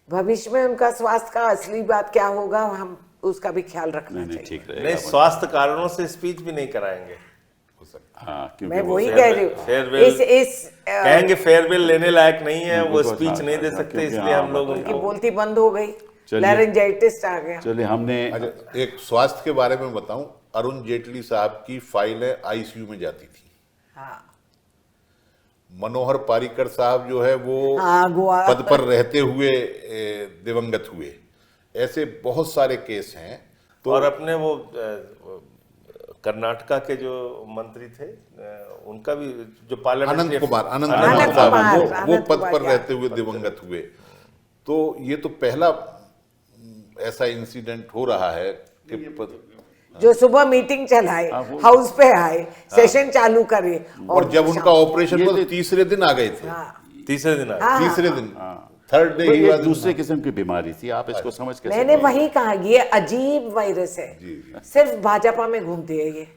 S3: भविष्य में उनका स्वास्थ्य का असली बात क्या होगा, हम उसका भी ख्याल रखना
S1: नहीं
S3: चाहिए।
S1: ठीक
S2: नहीं,
S1: रहेगा।
S2: स्वास्थ्य कारणों से स्पीच भी नहीं कराएंगे।
S1: हाँ, क्योंकि
S3: मैं
S1: वो
S3: वही कह रही
S2: फेयरवेल
S3: हूँ।
S2: कहेंगे फेयरवेल लेने लायक नहीं है, वो
S1: उनको
S2: स्पीच नहीं दे
S1: हाँ,
S2: सकते,
S1: क्योंकि
S2: इसलिए
S1: हाँ,
S2: हम लोग
S1: बताइए।
S3: उनकी
S2: उनको
S3: बोलती बंद हो गई,
S1: चलिए।
S3: लैरिंजाइटिस आ गया।
S1: चलिए हमने
S4: अच्छा, एक स्वास्थ्य के बारे में बताऊं, अरुण जेटली साहब की फाइलें आईसीयू में जाती थी।
S3: हाँ।
S4: मनोहर पारीकर साहब जो है वो
S3: गोवा
S4: पद पर रहते हुए दिवंगत हुए। ऐसे बहुत सारे केस हैं। तो
S2: और अपने वो कर्नाटका के जो मंत्री थे उनका भी जो पार्लियामेंट
S4: अनंत कुमार
S3: कुमार,
S4: वो पद पर रहते हुए दिवंगत हुए। तो ये तो पहला ऐसा इंसिडेंट हो रहा है कि
S3: जो सुबह मीटिंग चलाए, हाउस पे आए, सेशन चालू करे
S4: और जब उनका ऑपरेशन हुआ तो तीसरे दिन आ गए थे।
S2: तीसरे दिन आए।
S4: तीसरे दिन, थर्ड डे
S1: ये दूसरे किस्म की बीमारी थी, आप इसको समझ के
S3: मैंने वही कहा, ये अजीब वायरस है, सिर्फ भाजपा में घूमती है ये।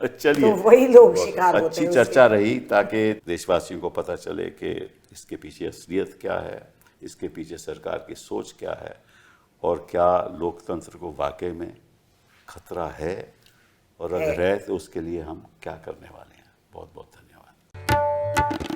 S1: चलिए,
S3: तो वही लोग शिकार होते
S1: अच्छी
S3: हैं
S1: चर्चा रही ताकि देशवासियों को पता चले कि इसके पीछे असलियत क्या है, इसके पीछे सरकार की सोच क्या है और क्या लोकतंत्र को वाकई में खतरा है, और अगर है तो उसके लिए हम क्या करने वाले हैं। बहुत बहुत धन्यवाद।